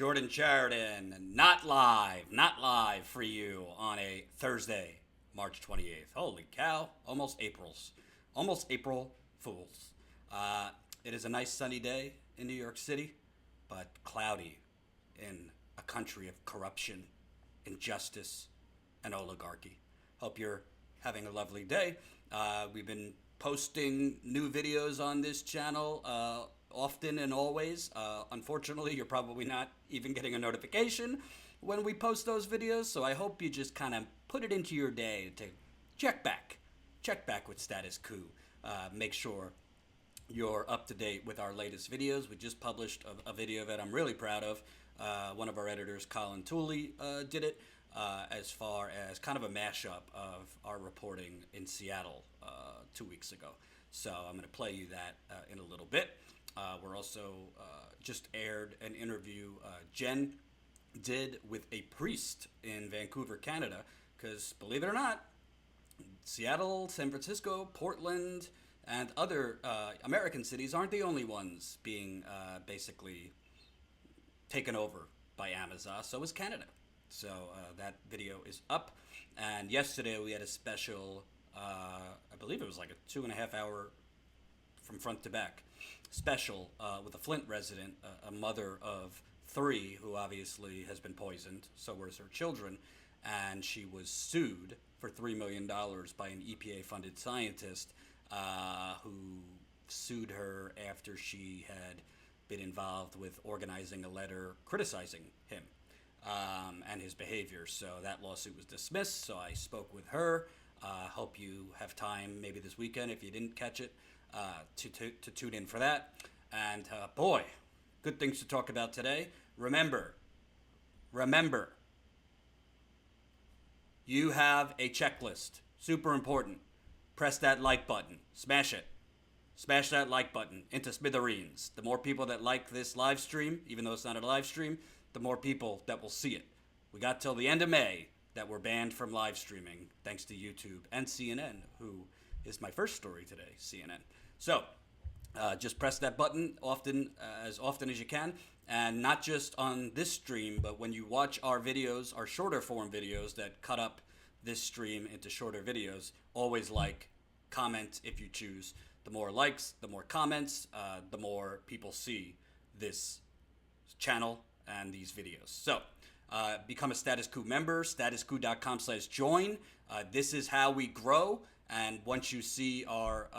Jordan Sheridan, not live for you on a Thursday, March 28th. Holy cow, almost April Fools. It is a nice sunny day in New York City, but cloudy in a country of corruption, injustice, and oligarchy. Hope you're having a lovely day. We've been posting new videos on this channel often and always. Unfortunately, you're probably not even getting a notification when we post those videos, so I hope you just kind of put it into your day to check back with Status Coup. Make sure you're up to date with our latest videos. We just published a video that I'm really proud of. One of our editors, Colin Tooley, did it as far as kind of a mashup of our reporting in Seattle 2 weeks ago. So I'm going to play you that in a little bit. We're also just aired an interview Jen did with a priest in Vancouver, Canada, because believe it or not, Seattle, San Francisco, Portland, and other American cities aren't the only ones being basically taken over by Amazon. So is Canada. So that video is up. And yesterday we had a special, I believe it was like a 2.5 hour from front to back special with a Flint resident, a mother of 3 who obviously has been poisoned. So were her children. And she was sued for $3 million by an EPA-funded scientist who sued her after she had been involved with organizing a letter criticizing him and his behavior. So that lawsuit was dismissed. So I spoke with her. Hope you have time, maybe this weekend, if you didn't catch it, to tune in for that. And boy, good things to talk about today. Remember, you have a checklist. Super important. Press that like button. Smash it. Smash that like button into smithereens. The more people that like this live stream, even though it's not a live stream, the more people that will see it. We got till the end of May that we're banned from live streaming, thanks to YouTube and CNN, who is my first story today, CNN. So just press that button often as you can. And not just on this stream, but when you watch our videos, our shorter form videos that cut up this stream into shorter videos, always like, comment if you choose. The more likes, the more comments, the more people see this channel and these videos. So become a Status Coup member, statuscoup.com/join. This is how we grow. And once you see our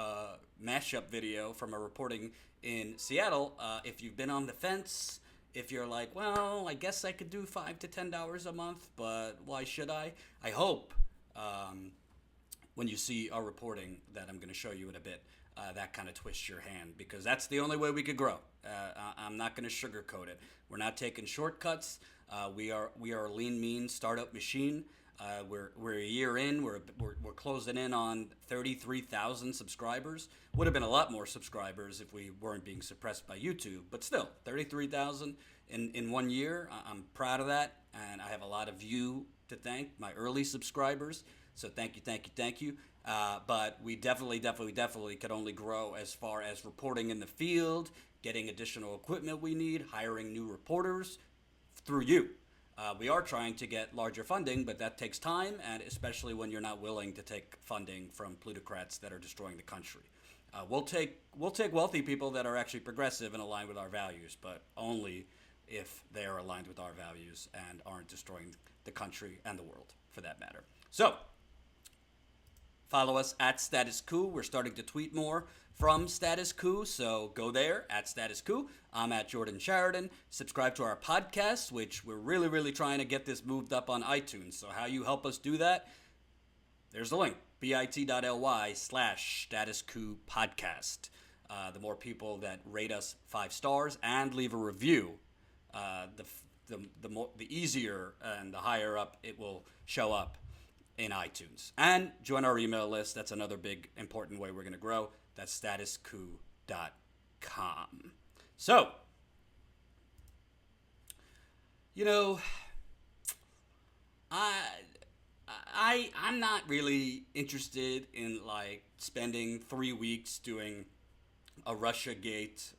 mashup video from our reporting in Seattle, if you've been on the fence, if you're like, well, I guess I could do $5 to $10 a month, but why should I? I hope when you see our reporting that I'm going to show you in a bit, that kind of twists your hand, because that's the only way we could grow. I'm not going to sugarcoat it. We're not taking shortcuts. We are a lean, mean startup machine. We're a year in. We're closing in on 33,000 subscribers. Would have been a lot more subscribers if we weren't being suppressed by YouTube, but still 33,000 in 1 year. I'm proud of that, and I have a lot of you to thank, my early subscribers. So thank you. But we definitely could only grow as far as reporting in the field, getting additional equipment we need, hiring new reporters through you. We are trying to get larger funding, but that takes time, and especially when you're not willing to take funding from plutocrats that are destroying the country. We'll take wealthy people that are actually progressive and aligned with our values, but only if they are aligned with our values and aren't destroying the country and the world, for that matter. So follow us at Status Coup. We're starting to tweet more from Status Coup, so go there at Status Coup. I'm at Jordan Sheridan. Subscribe to our podcast, which we're really trying to get this moved up on iTunes. So how you help us do that? There's the link, bit.ly/Status Coup podcast. The more people that rate us 5 stars and leave a review, the easier and the higher up it will show up in iTunes. And join our email list. That's another big important way we're going to grow. That's statuscoup.com. So, I'm not really interested in like spending 3 weeks doing a RussiaGate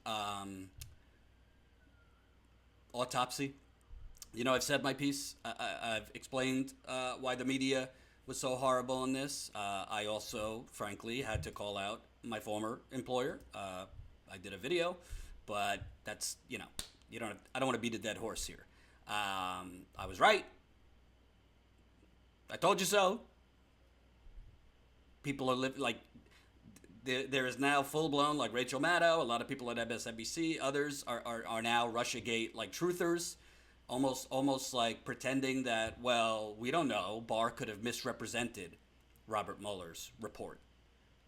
autopsy I've said my piece. I've explained why the media was so horrible in this. I also, frankly, had to call out my former employer. I did a video, but that's, you don't. I don't want to beat a dead horse here. I was right. I told you so. People are living like there is now full blown like Rachel Maddow. A lot of people at MSNBC, others are now RussiaGate like truthers, almost like pretending that, well, we don't know. Barr could have misrepresented Robert Mueller's report,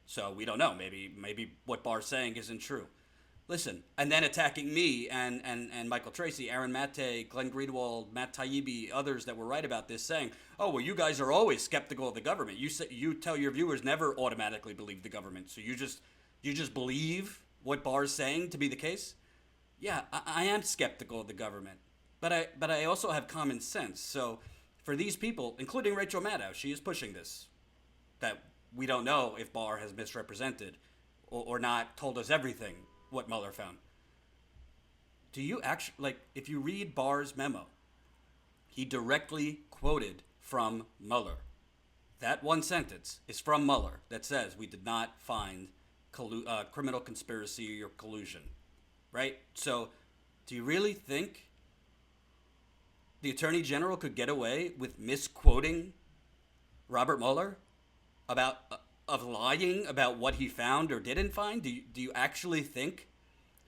so we don't know. Maybe what Barr's saying isn't true. Listen, and then attacking me and Michael Tracy, Aaron Maté, Glenn Greenwald, Matt Taibbi, others that were right about this, saying, "Oh, well, you guys are always skeptical of the government. You tell your viewers never automatically believe the government, so you just believe what Barr's saying to be the case." Yeah, I am skeptical of the government, but I also have common sense. So for these people, including Rachel Maddow, she is pushing this, that we don't know if Barr has misrepresented or not told us everything what Mueller found. Do you actually, like, if you read Barr's memo, he directly quoted from Mueller. That one sentence is from Mueller that says we did not find criminal conspiracy or collusion, right? So do you really think the Attorney General could get away with misquoting Robert Mueller about of lying about what he found or didn't find? Do you actually think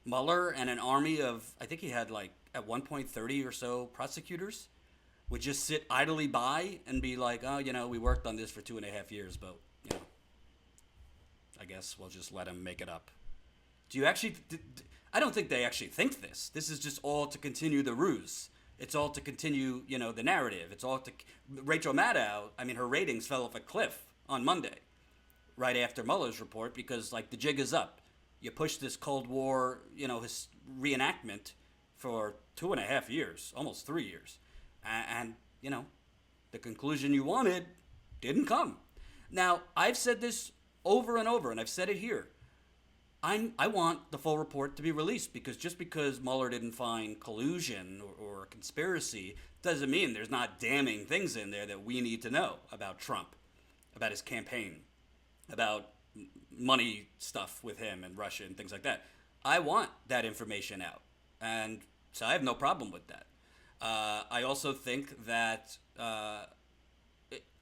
Mueller and an army of, I think he had like at one point 30 or so prosecutors, would just sit idly by and be like, oh, we worked on this for 2.5 years, but I guess we'll just let him make it up. Do you actually? I don't think they actually think this. This is just all to continue the ruse. It's all to continue, the narrative. It's all to Rachel Maddow. I mean, her ratings fell off a cliff on Monday, right after Mueller's report, because like the jig is up. You push this Cold War, his reenactment for 2.5 years, almost 3 years, and the conclusion you wanted didn't come. Now, I've said this over and over, and I've said it here. I want the full report to be released, because just because Mueller didn't find collusion or conspiracy doesn't mean there's not damning things in there that we need to know about Trump, about his campaign, about money stuff with him and Russia and things like that. I want that information out, and so I have no problem with that. I also think that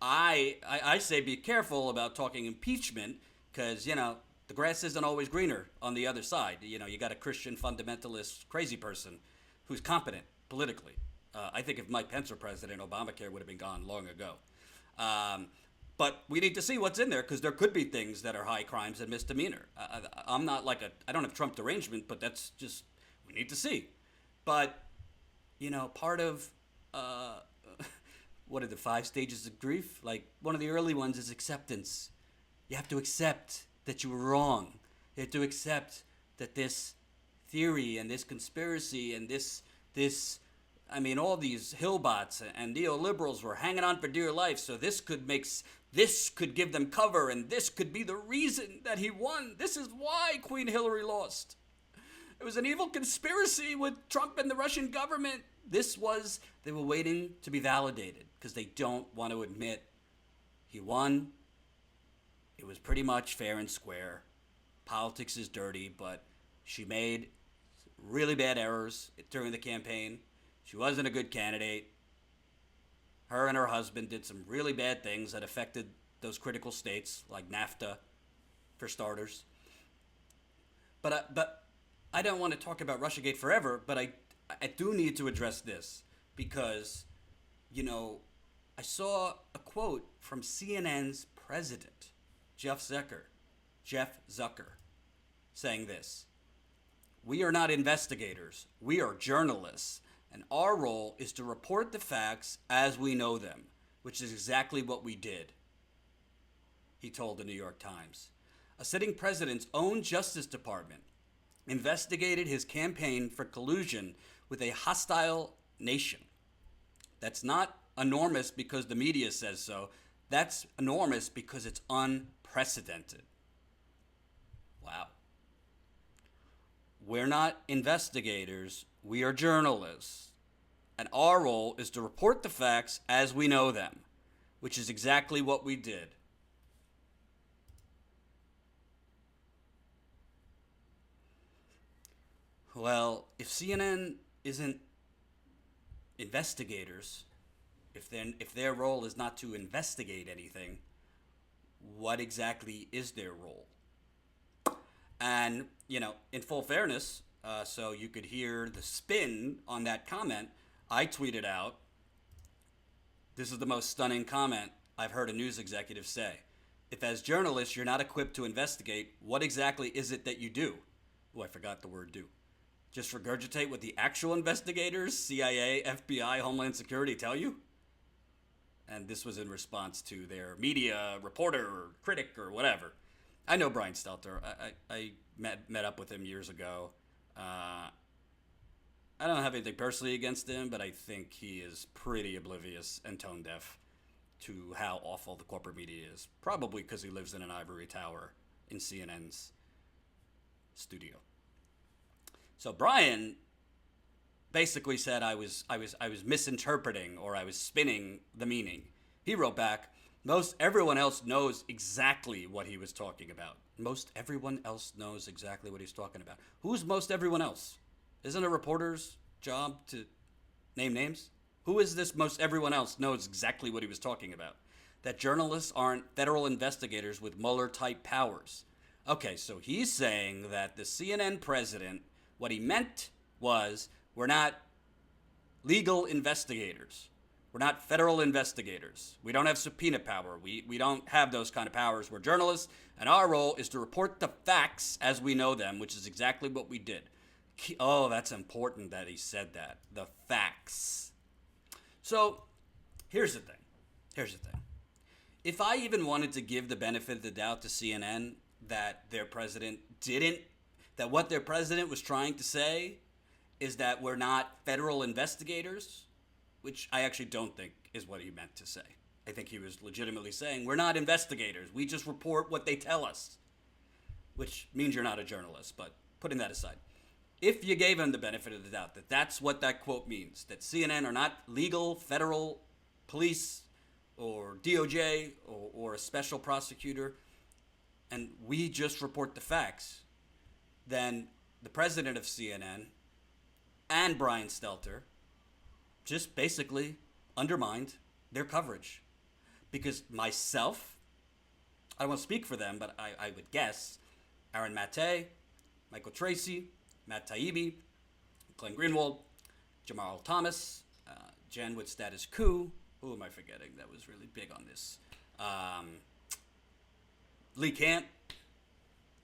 I say be careful about talking impeachment, because the grass isn't always greener on the other side. You got a Christian fundamentalist crazy person who's competent politically. I think if Mike Pence were president, Obamacare would have been gone long ago. But we need to see what's in there, because there could be things that are high crimes and misdemeanor. I'm not like I don't have Trump derangement, but that's just, we need to see. But, part of, what are the 5 stages of grief? Like, one of the early ones is acceptance. You have to accept that you were wrong. You have to accept that this theory and this conspiracy and this all these Hillbots and neoliberals were hanging on for dear life, so this could give them cover, and this could be the reason that he won. This is why Queen Hillary lost. It was an evil conspiracy with Trump and the Russian government. They were waiting to be validated, because they don't want to admit he won. It was pretty much fair and square. Politics is dirty, but she made really bad errors during the campaign. She wasn't a good candidate. Her and her husband did some really bad things that affected those critical states, like NAFTA, for starters. But I don't want to talk about RussiaGate forever, but I do need to address this, because, I saw a quote from CNN's president, Jeff Zucker, saying this: "We are not investigators. We are journalists. And our role is to report the facts as we know them," which is exactly what we did, he told the New York Times. A sitting president's own Justice Department investigated his campaign for collusion with a hostile nation. That's not enormous because the media says so. That's enormous because it's unprecedented. Wow. We're not investigators, we are journalists. and our role is to report the facts as we know them, which is exactly what we did. Well, if CNN isn't investigators, if their role is not to investigate anything, what exactly is their role? And, in full fairness, so you could hear the spin on that comment, I tweeted out, this is the most stunning comment I've heard a news executive say. If as journalists you're not equipped to investigate, what exactly is it that you do? Oh, I forgot the word do. Just regurgitate what the actual investigators, CIA, FBI, Homeland Security tell you? And this was in response to their media reporter or critic or whatever. I know Brian Stelter. I met up with him years ago. I don't have anything personally against him, but I think he is pretty oblivious and tone deaf to how awful the corporate media is. Probably because he lives in an ivory tower in CNN's studio. So Brian basically said I was misinterpreting or I was spinning the meaning. He wrote back, most everyone else knows exactly what he was talking about. Most everyone else knows exactly what he's talking about. Who's most everyone else? Isn't a reporter's job to name names? Who is this most everyone else knows exactly what he was talking about? That journalists aren't federal investigators with Mueller-type powers. Okay, so he's saying that the CNN president, what he meant was, we're not legal investigators. We're not federal investigators. We don't have subpoena power. We don't have those kind of powers. We're journalists, and our role is to report the facts as we know them, which is exactly what we did. Oh, that's important that he said that. The facts. So, here's the thing. If I even wanted to give the benefit of the doubt to CNN that what their president was trying to say is that we're not federal investigators, which I actually don't think is what he meant to say. I think he was legitimately saying, we're not investigators. We just report what they tell us, which means you're not a journalist, but putting that aside. If you gave him the benefit of the doubt that that's what that quote means, that CNN are not legal federal police or DOJ or a special prosecutor, and we just report the facts, then the president of CNN and Brian Stelter just basically undermined their coverage. Because myself, I don't want to speak for them, but I would guess Aaron Maté, Michael Tracy, Matt Taibbi, Glenn Greenwald, Jamal Thomas, Jen with Status Quo. Who am I forgetting that was really big on this? Lee Camp,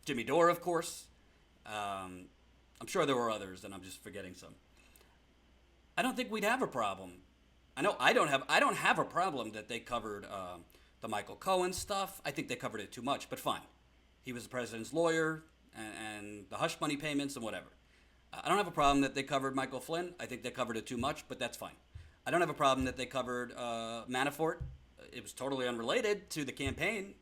Jimmy Dore, of course. I'm sure there were others, and I'm just forgetting some. I don't think we'd have a problem. I know I don't have a problem that they covered the Michael Cohen stuff. I think they covered it too much, but fine. He was the president's lawyer, and the hush money payments and whatever. I don't have a problem that they covered Michael Flynn. I think they covered it too much, but that's fine. I don't have a problem that they covered Manafort. It was totally unrelated to the campaign,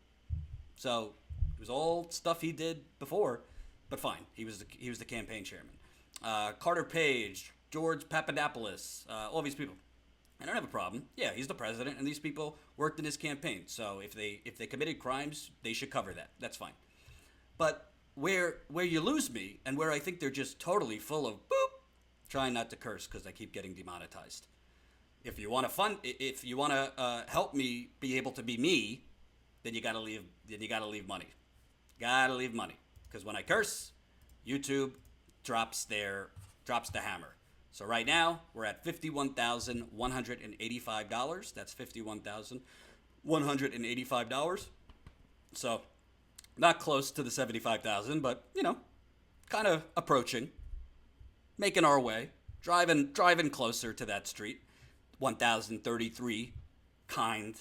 so it was all stuff he did before. But fine, he was the campaign chairman. Carter Page, George Papadopoulos, all these people. I don't have a problem. Yeah, he's the president, and these people worked in his campaign. So if they committed crimes, they should cover that. That's fine. But where you lose me, and where I think they're just totally full of boop, trying not to curse because I keep getting demonetized. If you want to help me be able to be me, then you gotta leave money. Gotta leave money. Because when I curse, YouTube drops the hammer. So right now, we're at $51,185. That's $51,185. So not close to the $75,000, but, kind of approaching. Making our way. Driving closer to that street. 1,033 kind,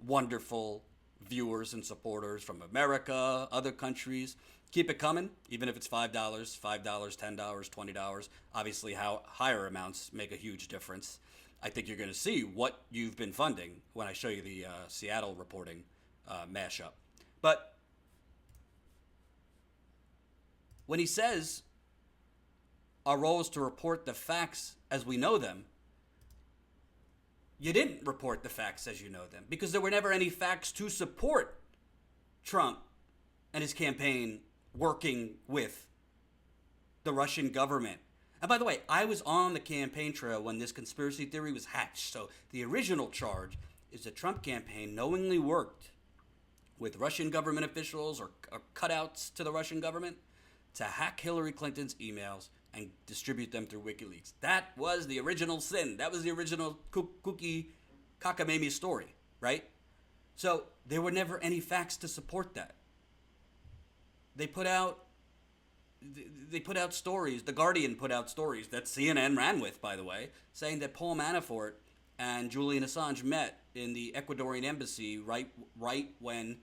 wonderful viewers and supporters from America, other countries. Keep it coming, even if it's $5, $10, $20. Obviously, how higher amounts make a huge difference. I think you're going to see what you've been funding when I show you the Seattle reporting mashup. But when he says our role is to report the facts as we know them, you didn't report the facts as you know them because there were never any facts to support Trump and his campaign working with the Russian government. And by the way, I was on the campaign trail when this conspiracy theory was hatched. So the original charge is the Trump campaign knowingly worked with Russian government officials or cutouts to the Russian government to hack Hillary Clinton's emails and distribute them through WikiLeaks. That was the original sin. That was the original kooky cockamamie story, right? So there were never any facts to support that. They put out stories. The Guardian put out stories that CNN ran with, by the way, saying that Paul Manafort and Julian Assange met in the Ecuadorian embassy right when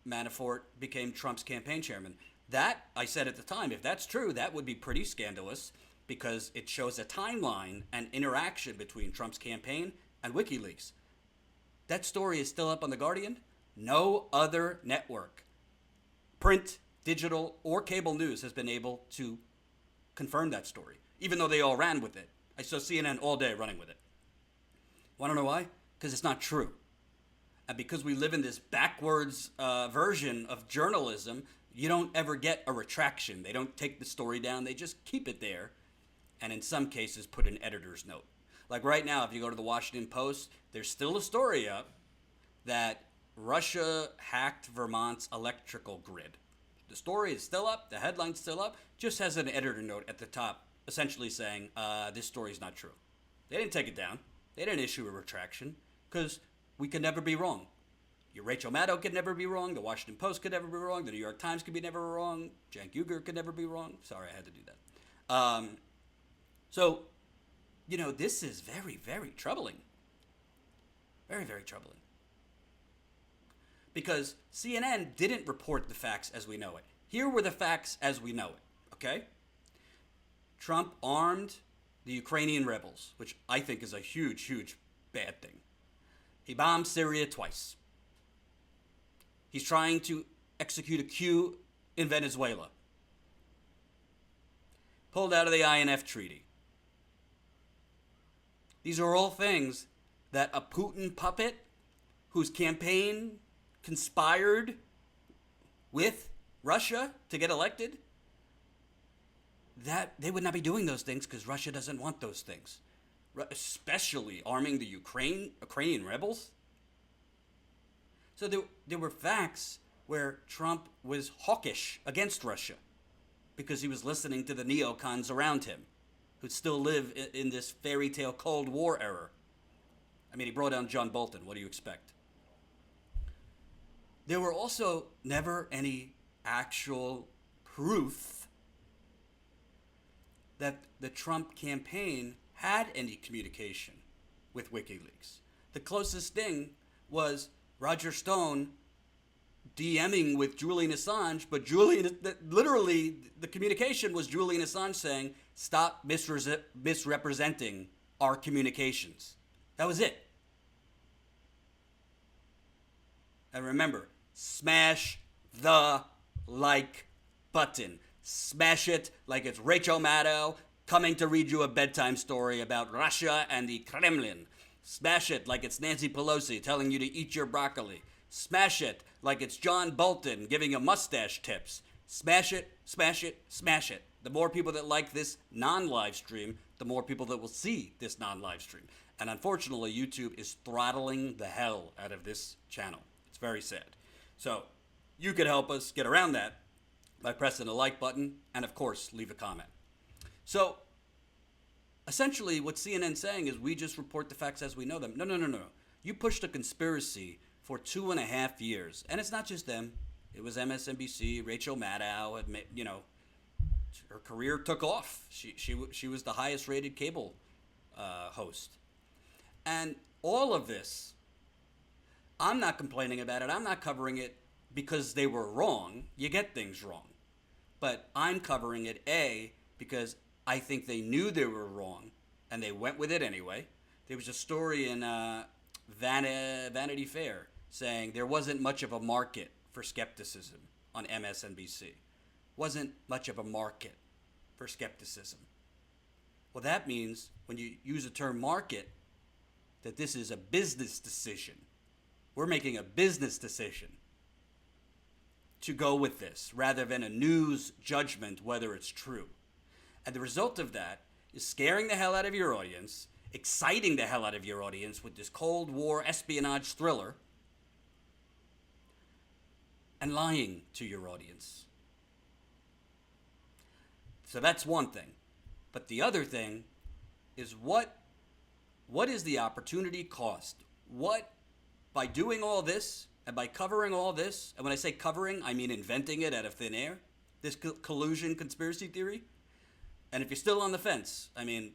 Manafort became Trump's campaign chairman. That, I said at the time, if that's true, that would be pretty scandalous because it shows a timeline and interaction between Trump's campaign and WikiLeaks. That story is still up on The Guardian. No other network, print, digital, or cable news has been able to confirm that story, even though they all ran with it. I saw CNN all day running with it. Want to know why? Because it's not true. And because we live in this backwards version of journalism, you don't ever get a retraction. They don't take the story down. They just keep it there. And in some cases, put an editor's note. Like right now, if you go to the Washington Post, there's still a story up that Russia hacked Vermont's electrical grid. The story is still up. The headline's still up. Just has an editor note at the top, essentially saying, this story is not true. They didn't take it down. They didn't issue a retraction because we could never be wrong. Your Rachel Maddow could never be wrong. The Washington Post could never be wrong. The New York Times could be never wrong. Cenk Uygur could never be wrong. Sorry, I had to do that. So, this is very, very troubling. Very, very troubling. Because CNN didn't report the facts as we know it. Here were the facts as we know it, okay? Trump armed the Ukrainian rebels, which I think is a huge, huge bad thing. He bombed Syria twice. He's trying to execute a coup in Venezuela. Pulled out of the INF Treaty. These are all things that a Putin puppet whose campaign conspired with Russia to get elected, that they would not be doing those things because Russia doesn't want those things. Especially arming the Ukrainian rebels. So there were facts where Trump was hawkish against Russia because he was listening to the neocons around him who still live in this fairy tale Cold War era. I mean, he brought down John Bolton. What do you expect? There were also never any actual proof that the Trump campaign had any communication with WikiLeaks. The closest thing was Roger Stone DMing with Julian Assange, but literally the communication was Julian Assange saying, stop misrepresenting our communications. That was it. And remember, smash the like button. Smash it like it's Rachel Maddow coming to read you a bedtime story about Russia and the Kremlin. Smash it like it's Nancy Pelosi telling you to eat your broccoli. Smash it like it's John Bolton giving you mustache tips. Smash it, smash it, smash it. The more people that like this non-live stream, the more people that will see this non-live stream. And unfortunately, YouTube is throttling the hell out of this channel. It's very sad. So you could help us get around that by pressing the like button and, of course, leave a comment. So essentially what CNN's saying is we just report the facts as we know them. No. You pushed a conspiracy for 2.5 years. And it's not just them. It was MSNBC, Rachel Maddow, her career took off. She was the highest rated cable host. And all of this, I'm not complaining about it. I'm not covering it because they were wrong. You get things wrong. But I'm covering it, A, because I think they knew they were wrong, and they went with it anyway. There was a story in Vanity Fair saying there wasn't much of a market for skepticism on MSNBC. Wasn't much of a market for skepticism. Well, that means when you use the term market, that this is a business decision. We're making a business decision to go with this rather than a news judgment whether it's true. And the result of that is scaring the hell out of your audience, exciting the hell out of your audience with this Cold War espionage thriller, and lying to your audience. So that's one thing. But the other thing is what is the opportunity cost? What, by doing all this and by covering all this, and when I say covering, I mean inventing it out of thin air, this collusion conspiracy theory. And if you're still on the fence, I mean,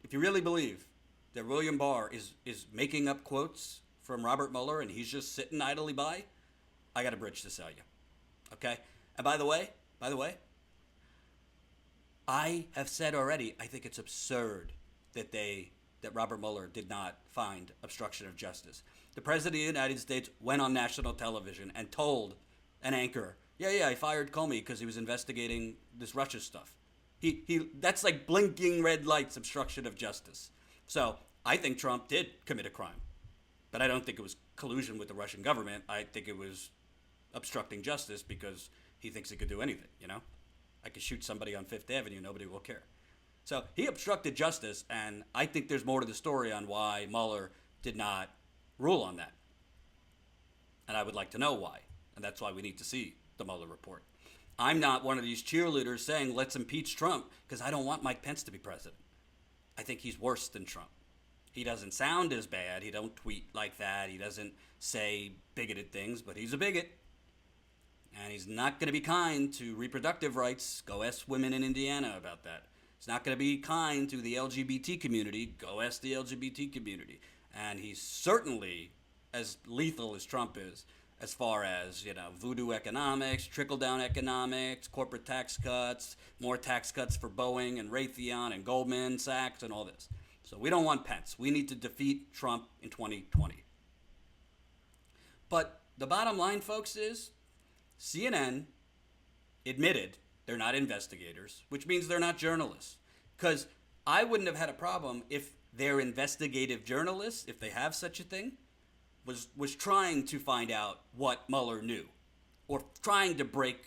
if you really believe that William Barr is making up quotes from Robert Mueller and he's just sitting idly by, I got a bridge to sell you. Okay? And by the way, I have said already, I think it's absurd that Robert Mueller did not find obstruction of justice. The President of the United States went on national television and told an anchor, I fired Comey because he was investigating this Russia stuff. That's like blinking red lights, obstruction of justice. So I think Trump did commit a crime, but I don't think it was collusion with the Russian government. I think it was obstructing justice because he thinks he could do anything, I could shoot somebody on Fifth Avenue, nobody will care. So he obstructed justice, and I think there's more to the story on why Mueller did not rule on that. And I would like to know why, and that's why we need to see the Mueller report. I'm not one of these cheerleaders saying, let's impeach Trump, because I don't want Mike Pence to be president. I think he's worse than Trump. He doesn't sound as bad. He don't tweet like that. He doesn't say bigoted things, but he's a bigot. And he's not going to be kind to reproductive rights. Go ask women in Indiana about that. He's not going to be kind to the LGBT community. Go ask the LGBT community. And he's certainly as lethal as Trump is, as far as, voodoo economics, trickle-down economics, corporate tax cuts, more tax cuts for Boeing and Raytheon and Goldman Sachs and all this. So we don't want Pence. We need to defeat Trump in 2020. But the bottom line, folks, is CNN admitted they're not investigators, which means they're not journalists. Because I wouldn't have had a problem if their investigative journalists, if they have such a thing, was trying to find out what Mueller knew, or trying to break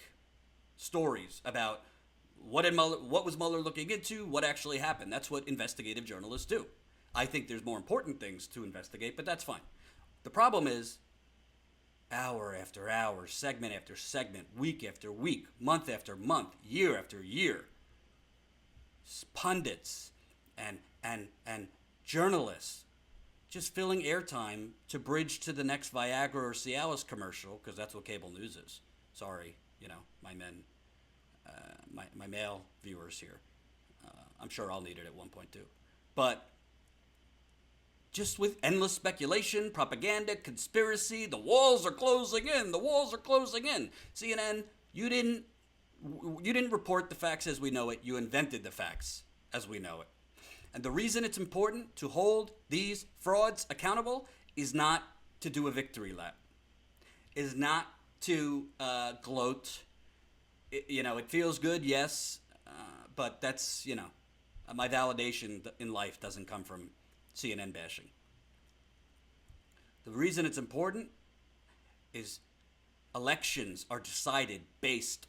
stories about what was Mueller looking into, what actually happened. That's what investigative journalists do. I think there's more important things to investigate, but that's fine. The problem is, hour after hour, segment after segment, week after week, month after month, year after year, pundits and journalists just filling airtime to bridge to the next Viagra or Cialis commercial, because that's what cable news is. Sorry, my men, my male viewers here. I'm sure I'll need it at one point too. But just with endless speculation, propaganda, conspiracy, the walls are closing in. The walls are closing in. CNN, you didn't report the facts as we know it. You invented the facts as we know it. And the reason it's important to hold these frauds accountable is not to do a victory lap, is not to gloat. It feels good, yes, but that's, my validation in life doesn't come from CNN bashing. The reason it's important is elections are decided based,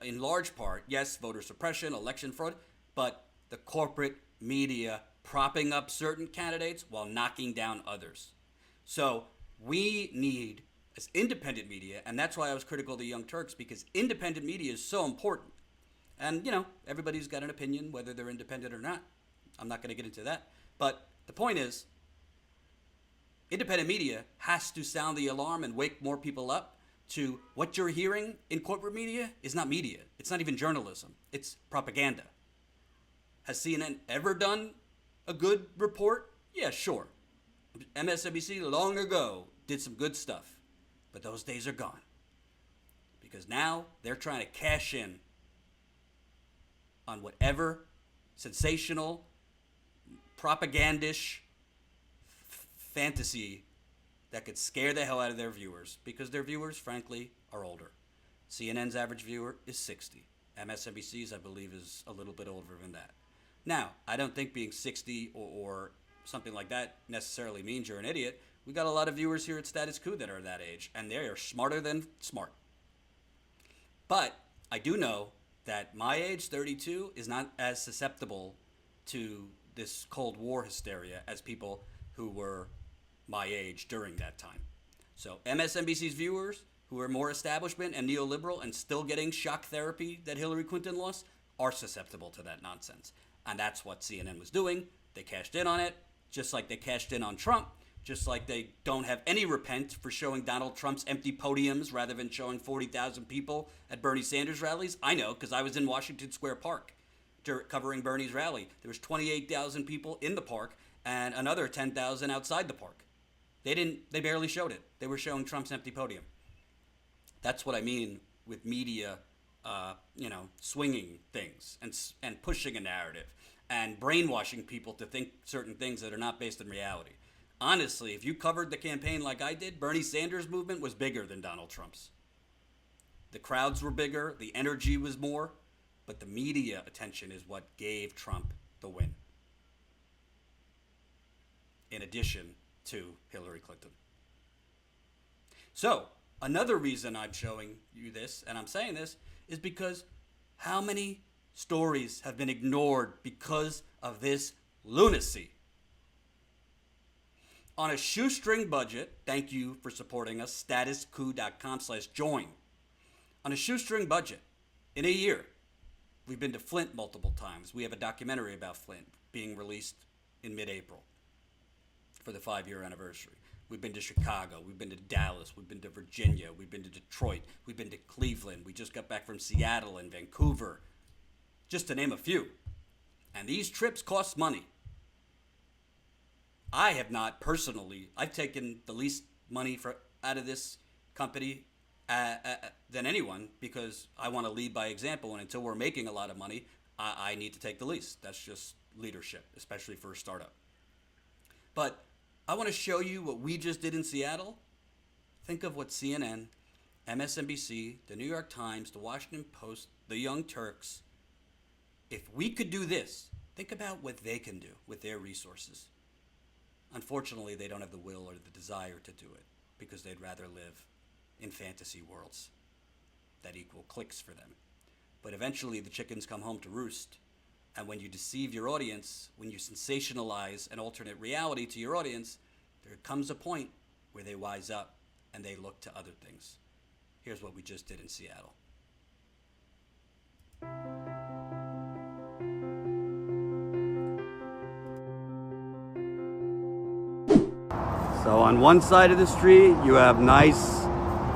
in large part, yes, voter suppression, election fraud, but the corporate media propping up certain candidates while knocking down others. So we need, as independent media, and that's why I was critical of the Young Turks, because independent media is so important. And, everybody's got an opinion, whether they're independent or not. I'm not going to get into that. But the point is, independent media has to sound the alarm and wake more people up to what you're hearing in corporate media is not media. It's not even journalism. It's propaganda. Has CNN ever done a good report? Yeah, sure. MSNBC long ago did some good stuff, but those days are gone. Because now they're trying to cash in on whatever sensational, propagandish fantasy that could scare the hell out of their viewers, because their viewers, frankly, are older. CNN's average viewer is 60. MSNBC's, I believe, is a little bit older than that. Now, I don't think being 60 or something like that necessarily means you're an idiot. We got a lot of viewers here at Status Coup that are that age, and they are smarter than smart. But I do know that my age, 32, is not as susceptible to this Cold War hysteria as people who were my age during that time. So MSNBC's viewers who are more establishment and neoliberal and still getting shock therapy that Hillary Clinton lost are susceptible to that nonsense. And that's what CNN was doing. They cashed in on it, just like they cashed in on Trump, just like they don't have any repent for showing Donald Trump's empty podiums rather than showing 40,000 people at Bernie Sanders rallies. I know, because I was in Washington Square Park covering Bernie's rally. There was 28,000 people in the park and another 10,000 outside the park. They barely showed it. They were showing Trump's empty podium. That's what I mean with media, swinging things and pushing a narrative and brainwashing people to think certain things that are not based in reality. Honestly, if you covered the campaign like I did, Bernie Sanders' movement was bigger than Donald Trump's. The crowds were bigger, the energy was more, but the media attention is what gave Trump the win. In addition to Hillary Clinton. So, another reason I'm showing you this, and I'm saying this, is because how many stories have been ignored because of this lunacy? On a shoestring budget, thank you for supporting us, statuscoup.com/join. On a shoestring budget, in a year, we've been to Flint multiple times. We have a documentary about Flint being released in mid-April for the 5-year anniversary. We've been to Chicago, we've been to Dallas, we've been to Virginia, we've been to Detroit, we've been to Cleveland, we just got back from Seattle and Vancouver, just to name a few. And these trips cost money. I have not personally, I've taken the least money out of this company than anyone because I want to lead by example, and until we're making a lot of money, I need to take the least. That's just leadership, especially for a startup. But I want to show you what we just did in Seattle. Think of what CNN, MSNBC, the New York Times, the Washington Post, the Young Turks, if we could do this, think about what they can do with their resources. Unfortunately, they don't have the will or the desire to do it because they'd rather live in fantasy worlds that equal clicks for them. But eventually the chickens come home to roost. And when you deceive your audience, when you sensationalize an alternate reality to your audience, there comes a point where they wise up and they look to other things. Here's what we just did in Seattle. So on one side of the street, you have nice,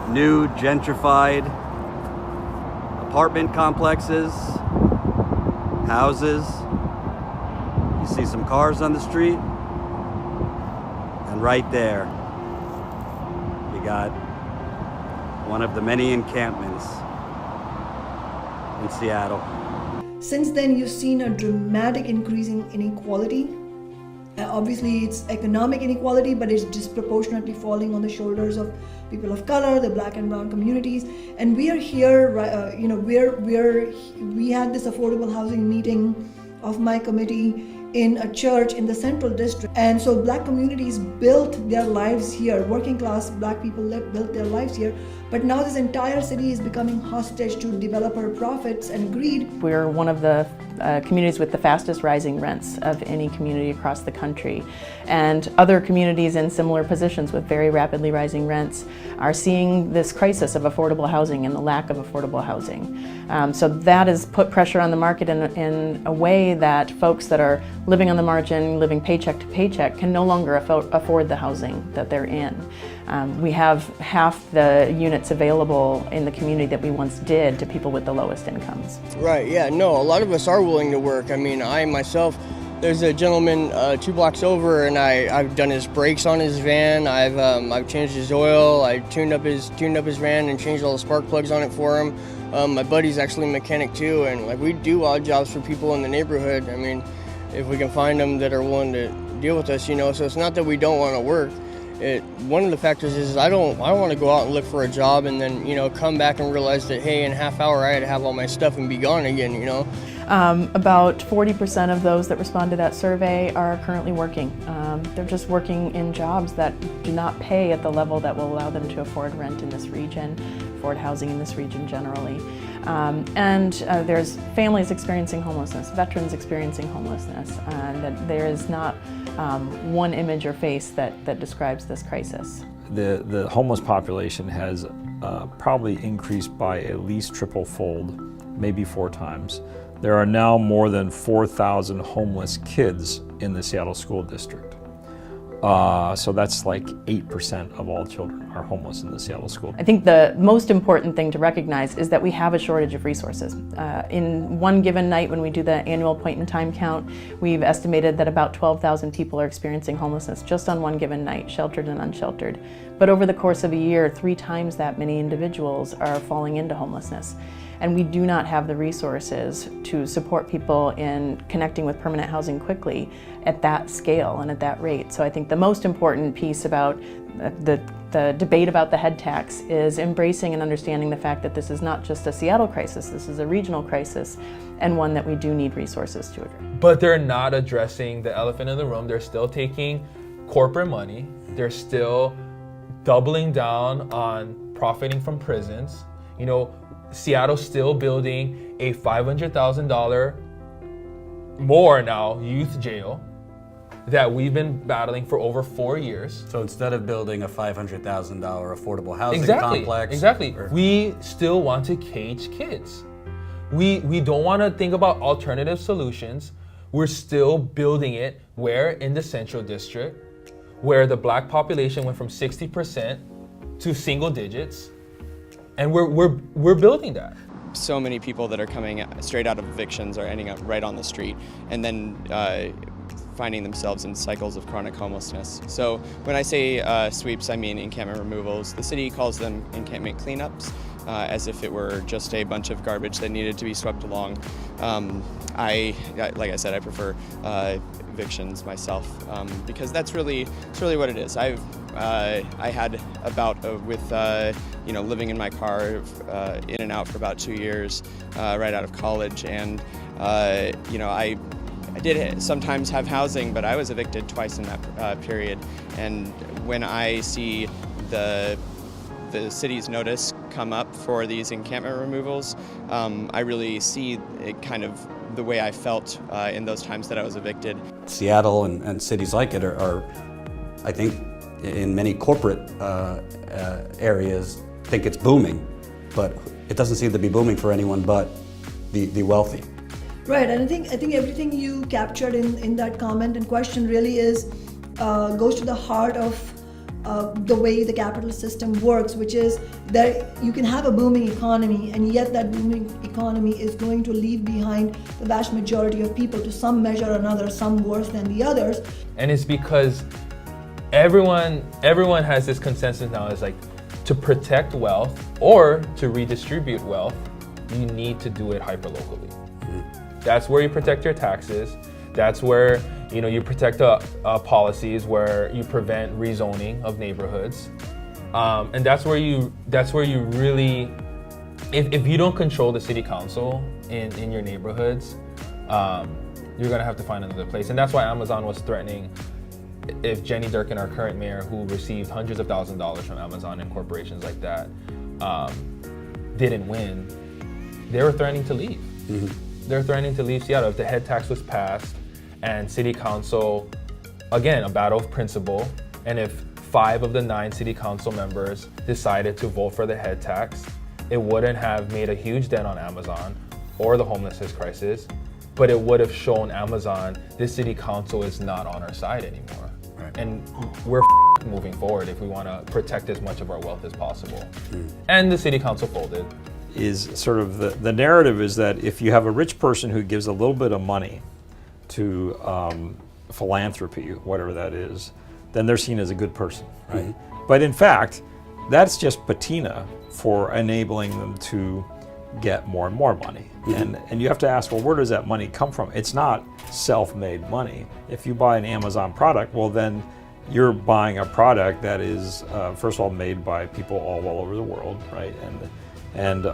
new, gentrified apartment complexes, houses. You see some cars on the street. And right there, you got one of the many encampments in Seattle. Since then, you've seen a dramatic increase in inequality. Obviously, it's economic inequality, but it's disproportionately falling on the shoulders of people of color, the black and brown communities. And we are here, we had this affordable housing meeting of my committee in a church in the Central District. And so black communities built their lives here. Working class black people built their lives here. But now this entire city is becoming hostage to developer profits and greed. We're one of the communities with the fastest rising rents of any community across the country. And other communities in similar positions with very rapidly rising rents are seeing this crisis of affordable housing and the lack of affordable housing. So that has put pressure on the market in a way that folks that are living on the margin, living paycheck to paycheck, can no longer afford the housing that they're in. We have half the units available in the community that we once did to people with the lowest incomes. Right, yeah, no, a lot of us are willing to work. I mean, I myself, there's a gentleman 2 blocks over, and I've done his brakes on his van. I've changed his oil. I tuned up his van and changed all the spark plugs on it for him. My buddy's actually a mechanic too, and like we do odd jobs for people in the neighborhood. I mean, if we can find them that are willing to deal with us, you know. So it's not that we don't want to work. One of the factors is I don't want to go out and look for a job and then, you know, come back and realize that, hey, in a half hour I had to have all my stuff and be gone again, you know. About 40% of those that respond to that survey are currently working. They're just working in jobs that do not pay at the level that will allow them to afford rent in this region, afford housing in this region generally. There's families experiencing homelessness, veterans experiencing homelessness, and that there is not one image or face that describes this crisis. The homeless population has probably increased by at least triple-fold, maybe 4 times. There are now more than 4,000 homeless kids in the Seattle School District. So that's like 8% of all children are homeless in the Seattle School. I think the most important thing to recognize is that we have a shortage of resources. In one given night, when we do the annual point-in-time count, we've estimated that about 12,000 people are experiencing homelessness just on one given night, sheltered and unsheltered. But over the course of a year, 3 times that many individuals are falling into homelessness. And we do not have the resources to support people in connecting with permanent housing quickly at that scale and at that rate. So I think the most important piece about the debate about the head tax is embracing and understanding the fact that this is not just a Seattle crisis, this is a regional crisis, and one that we do need resources to address. But they're not addressing the elephant in the room. They're still taking corporate money. They're still doubling down on profiting from prisons. You know, Seattle's still building a $500,000 more now youth jail that we've been battling for over 4 years. So instead of building a $500,000 affordable housing complex. Exactly. We still want to cage kids. We don't want to think about alternative solutions. We're still building it where in the Central District, where the black population went from 60% to single digits. And we're building that. So many people that are coming straight out of evictions are ending up right on the street and then finding themselves in cycles of chronic homelessness. So when I say sweeps, I mean encampment removals. The city calls them encampment cleanups, as if it were just a bunch of garbage that needed to be swept along. Like I said, I prefer evictions myself because that's really what it is. I had a bout with living in my car in and out for about 2 years right out of college, and I did sometimes have housing, but I was evicted twice in that period. And when I see the city's notice come up for these encampment removals, I really see it kind of the way I felt in those times that I was evicted. Seattle and cities like it are, I think, in many corporate areas, think it's booming, but it doesn't seem to be booming for anyone but the wealthy. Right, and I think everything you captured in that comment and question really goes to the heart of the way the capitalist system works, which is that you can have a booming economy, and yet that booming economy is going to leave behind the vast majority of people to some measure or another, some worse than the others. And it's because everyone has this consensus now, is like, to protect wealth or to redistribute wealth, you need to do it hyperlocally. That's where you protect your taxes. That's where you protect policies where you prevent rezoning of neighborhoods, and that's where you really, if you don't control the city council in your neighborhoods, you're gonna have to find another place. And that's why Amazon was threatening, if Jenny Durkin, our current mayor, who received hundreds of thousands of dollars from Amazon and corporations like that, didn't win, they were threatening to leave. Mm-hmm. They're threatening to leave Seattle if the head tax was passed and city council, again, a battle of principle, and if 5 of the 9 city council members decided to vote for the head tax, it wouldn't have made a huge dent on Amazon or the homelessness crisis, but it would have shown Amazon this city council is not on our side anymore. Right. And we're moving forward if we want to protect as much of our wealth as possible. And the city council folded. Is sort of the narrative is that if you have a rich person who gives a little bit of money to philanthropy, whatever that is, then they're seen as a good person, right? Mm-hmm. But in fact, that's just patina for enabling them to get more and more money. Mm-hmm. And you have to ask, well, where does that money come from? It's not self-made money. If you buy an Amazon product, well then you're buying a product that is, first of all, made by people all over the world, right? And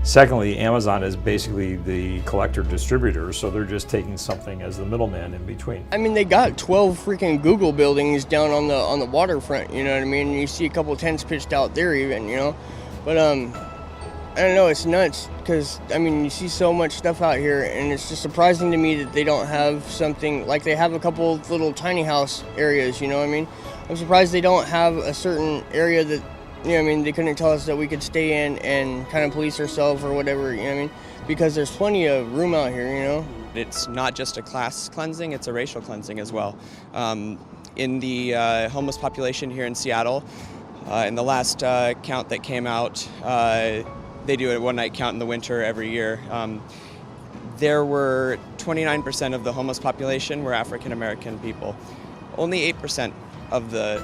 Secondly, Amazon is basically the collector distributor, so they're just taking something as the middleman in between. I mean, they got 12 freaking Google buildings down on the waterfront, you know what I mean? You see a couple tents pitched out there even, you know? But I don't know, it's nuts because, I mean, you see so much stuff out here, and it's just surprising to me that they don't have something, like they have a couple little tiny house areas, you know what I mean? I'm surprised they don't have a certain area that, you know what I mean, they couldn't tell us that we could stay in and kind of police ourselves or whatever, you know what I mean? Because there's plenty of room out here, you know? It's not just a class cleansing, it's a racial cleansing as well. In the homeless population here in Seattle, in the last count that came out, they do a one-night count in the winter every year. There were 29% of the homeless population were African American people. Only 8% of the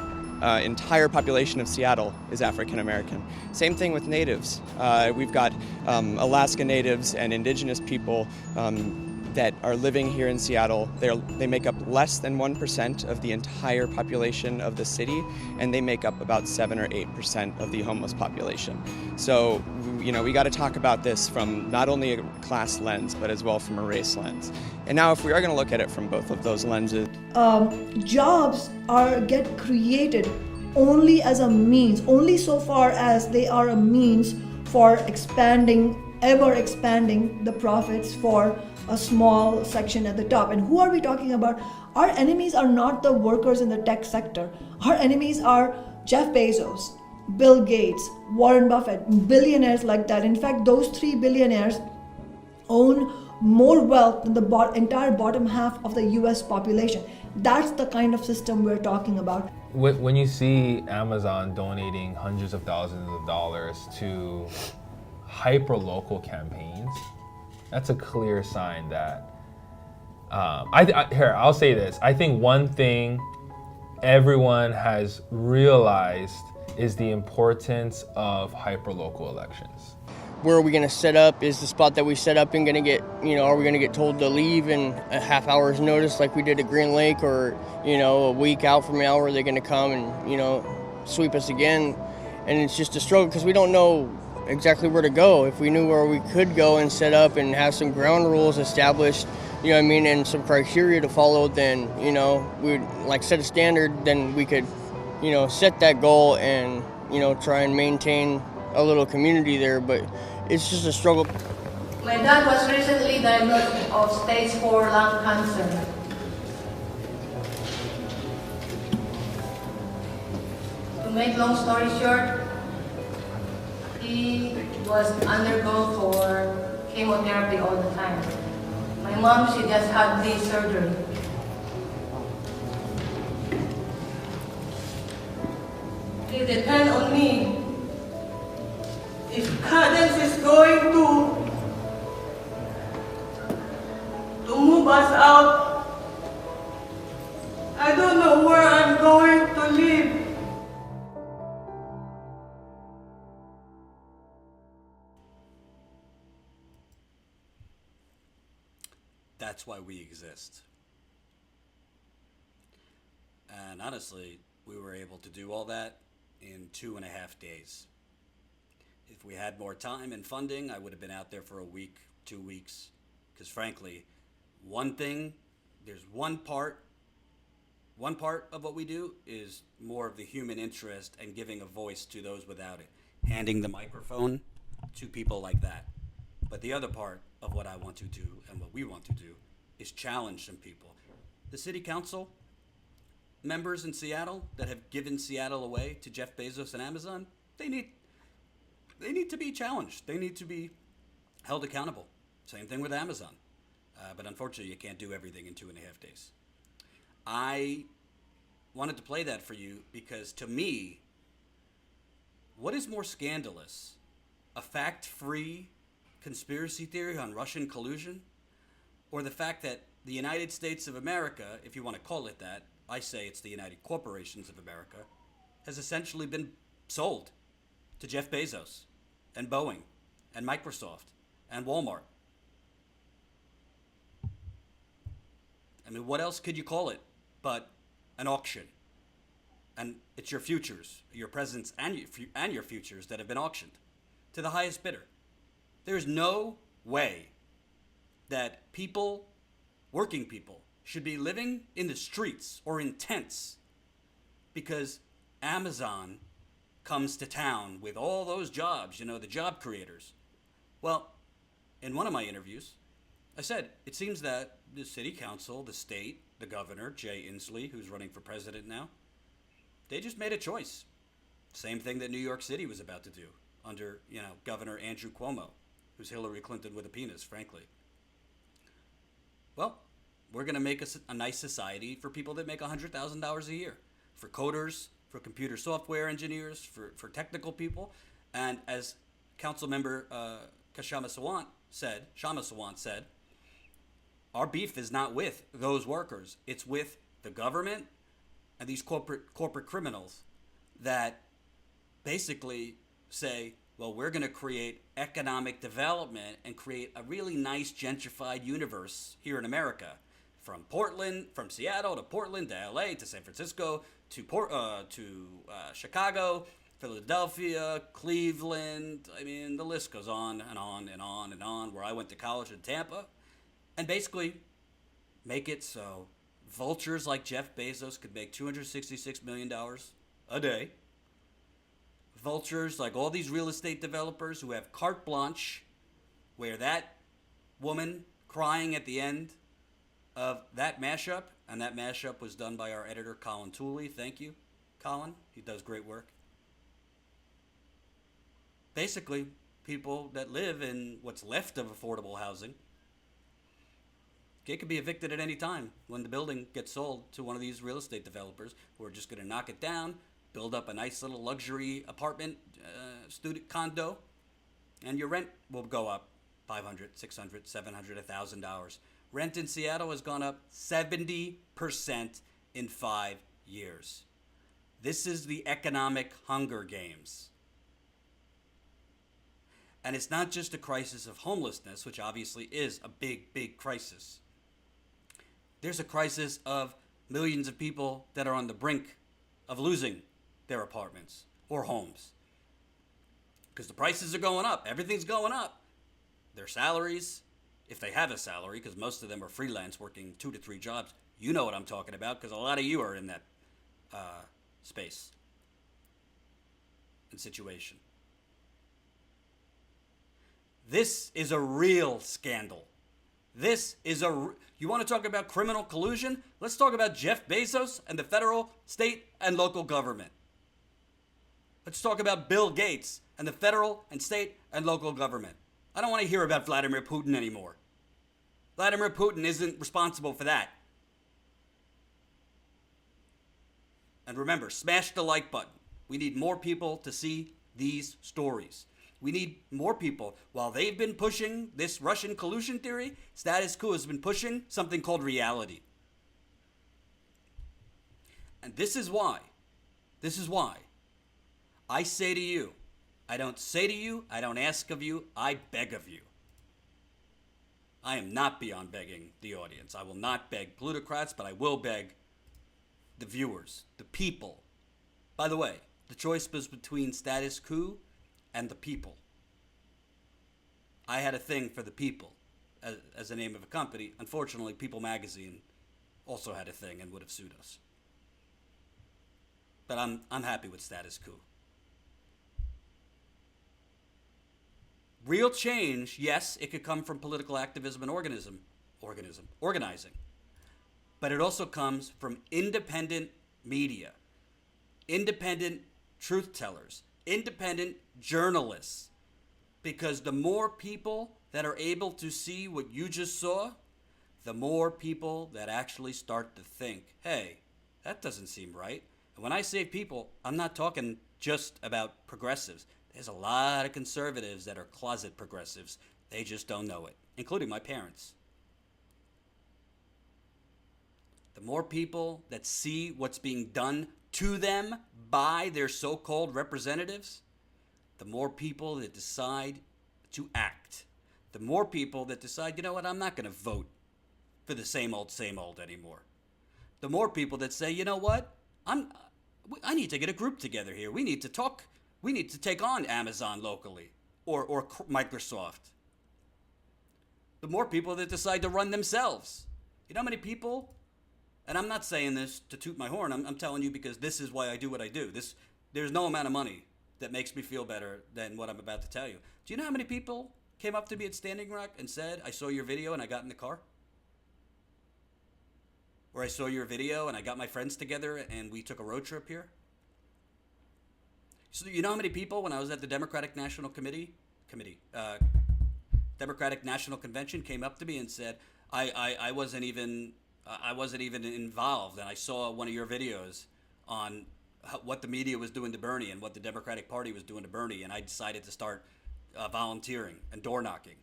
entire population of Seattle is African American. Same thing with natives. We've got Alaska natives and indigenous people that are living here in Seattle. They make up less than 1% of the entire population of the city, and they make up about 7 or 8% of the homeless population. So, you know, we got to talk about this from not only a class lens, but as well from a race lens. And now, if we are going to look at it from both of those lenses, jobs get created only as a means, only so far as they are a means for ever expanding the profits for a small section at the top. And who are we talking about? Our enemies are not the workers in the tech sector. Our enemies are Jeff Bezos, Bill Gates, Warren Buffett, billionaires like that. In fact, those 3 billionaires own more wealth than the entire bottom half of the US population. That's the kind of system we're talking about. When you see Amazon donating hundreds of thousands of dollars to hyper-local campaigns, that's a clear sign that, I'll say this. I think one thing everyone has realized is the importance of hyper-local elections. Where are we going to set up? Is the spot that we set up and going to get, you know, are we going to get told to leave in a half hour's notice like we did at Green Lake, or, you know, a week out from now are they going to come and, you know, sweep us again? And it's just a struggle because we don't know exactly where to go. If we knew where we could go and set up and have some ground rules established, you know what I mean, and some criteria to follow, then, you know, we'd like set a standard, then we could, you know, set that goal and, you know, try and maintain a little community there. But it's just a struggle. My dad was recently diagnosed of stage 4 lung cancer. To make long story short, he was undergoing for chemotherapy all the time. My mom, she just had the surgery. They depend on me. If Cadence is going to move us out, I don't know where I'm going to live. That's why we exist. And honestly, we were able to do all that in 2.5 days. If we had more time and funding, I would have been out there for a week, 2 weeks. Because frankly, there's one part of what we do is more of the human interest and giving a voice to those without it. Handing the microphone to people like that. But the other part of what I want to do and what we want to do is challenge some people. The city council members in Seattle that have given Seattle away to Jeff Bezos and Amazon, they need to be challenged. They need to be held accountable. Same thing with Amazon. But unfortunately, you can't do everything in 2.5 days. I wanted to play that for you because to me, what is more scandalous? A fact-free conspiracy theory on Russian collusion? Or the fact that the United States of America, if you want to call it that, I say it's the United Corporations of America, has essentially been sold to Jeff Bezos and Boeing and Microsoft and Walmart. I mean, what else could you call it but an auction? And it's your futures, your presents and your futures that have been auctioned to the highest bidder. There's no way that people, working people, should be living in the streets or in tents because Amazon comes to town with all those jobs, the job creators. Well, in one of my interviews, I said, it seems that the city council, the state, the governor, Jay Inslee, who's running for president now, they just made a choice. Same thing that New York City was about to do under, Governor Andrew Cuomo, who's Hillary Clinton with a penis, frankly. Well, we're going to make a nice society for people that make $100,000 a year, for coders, for computer software engineers, for technical people. And as Council Member Shama Sawant said, our beef is not with those workers. It's with the government and these corporate criminals that basically say, well, we're going to create economic development and create a really nice gentrified universe here in America. From Seattle to Portland to LA to San Francisco to Chicago, Philadelphia, Cleveland. I mean, the list goes on and on and on and on. Where I went to college in Tampa, and basically make it so vultures like Jeff Bezos could make $266 million a day. Vultures like all these real estate developers who have carte blanche, where that woman crying at the end of that mashup, and that mashup was done by our editor, Colin Tooley. Thank you, Colin. He does great work. Basically, people that live in what's left of affordable housing, they could be evicted at any time when the building gets sold to one of these real estate developers who are just going to knock it down, build up a nice little luxury apartment, student condo, and your rent will go up $500, $600, $700, $1,000. Rent in Seattle has gone up 70% in 5 years. This is the economic Hunger Games. And it's not just a crisis of homelessness, which obviously is a big, big crisis. There's a crisis of millions of people that are on the brink of losing their apartments or homes. Because the prices are going up. Everything's going up. Their salaries, if they have a salary, because most of them are freelance working 2 to 3 jobs. You know what I'm talking about, because a lot of you are in that space and situation. This is a real scandal. You want to talk about criminal collusion? Let's talk about Jeff Bezos and the federal, state, and local government. Let's talk about Bill Gates and the federal and state and local government. I don't want to hear about Vladimir Putin anymore. Vladimir Putin isn't responsible for that. And remember, smash the like button. We need more people to see these stories. We need more people. While they've been pushing this Russian collusion theory, Status Quo has been pushing something called reality. And this is why I say to you, I don't say to you, I don't ask of you, I beg of you. I am not beyond begging the audience. I will not beg plutocrats, but I will beg the viewers, the people. By the way, the choice was between Status Quo and the people. I had a thing for the people as the name of a company. Unfortunately, People Magazine also had a thing and would have sued us. But I'm happy with Status Quo. Real change, yes, it could come from political activism and organizing. But it also comes from independent media, independent truth tellers, independent journalists. Because the more people that are able to see what you just saw, the more people that actually start to think, hey, that doesn't seem right. And when I say people, I'm not talking just about progressives. There's a lot of conservatives that are closet progressives. They just don't know it, including my parents. The more people that see what's being done to them by their so-called representatives, the more people that decide to act. The more people that decide, you know what, I'm not going to vote for the same old anymore. The more people that say, you know what, I need to get a group together here. We need to talk. We need to take on Amazon locally or Microsoft the more people that decide to run themselves. You know how many people, and I'm not saying this to toot my horn, I'm telling you because this is why I do what I do. There's no amount of money that makes me feel better than what I'm about to tell you. Do you know how many people came up to me at Standing Rock and said, I saw your video and I got in the car? Or I saw your video and I got my friends together and we took a road trip here? So you know how many people, when I was at the Democratic National Democratic National Convention, came up to me and said, I wasn't even involved, and I saw one of your videos on what the media was doing to Bernie and what the Democratic Party was doing to Bernie, and I decided to start volunteering and door knocking.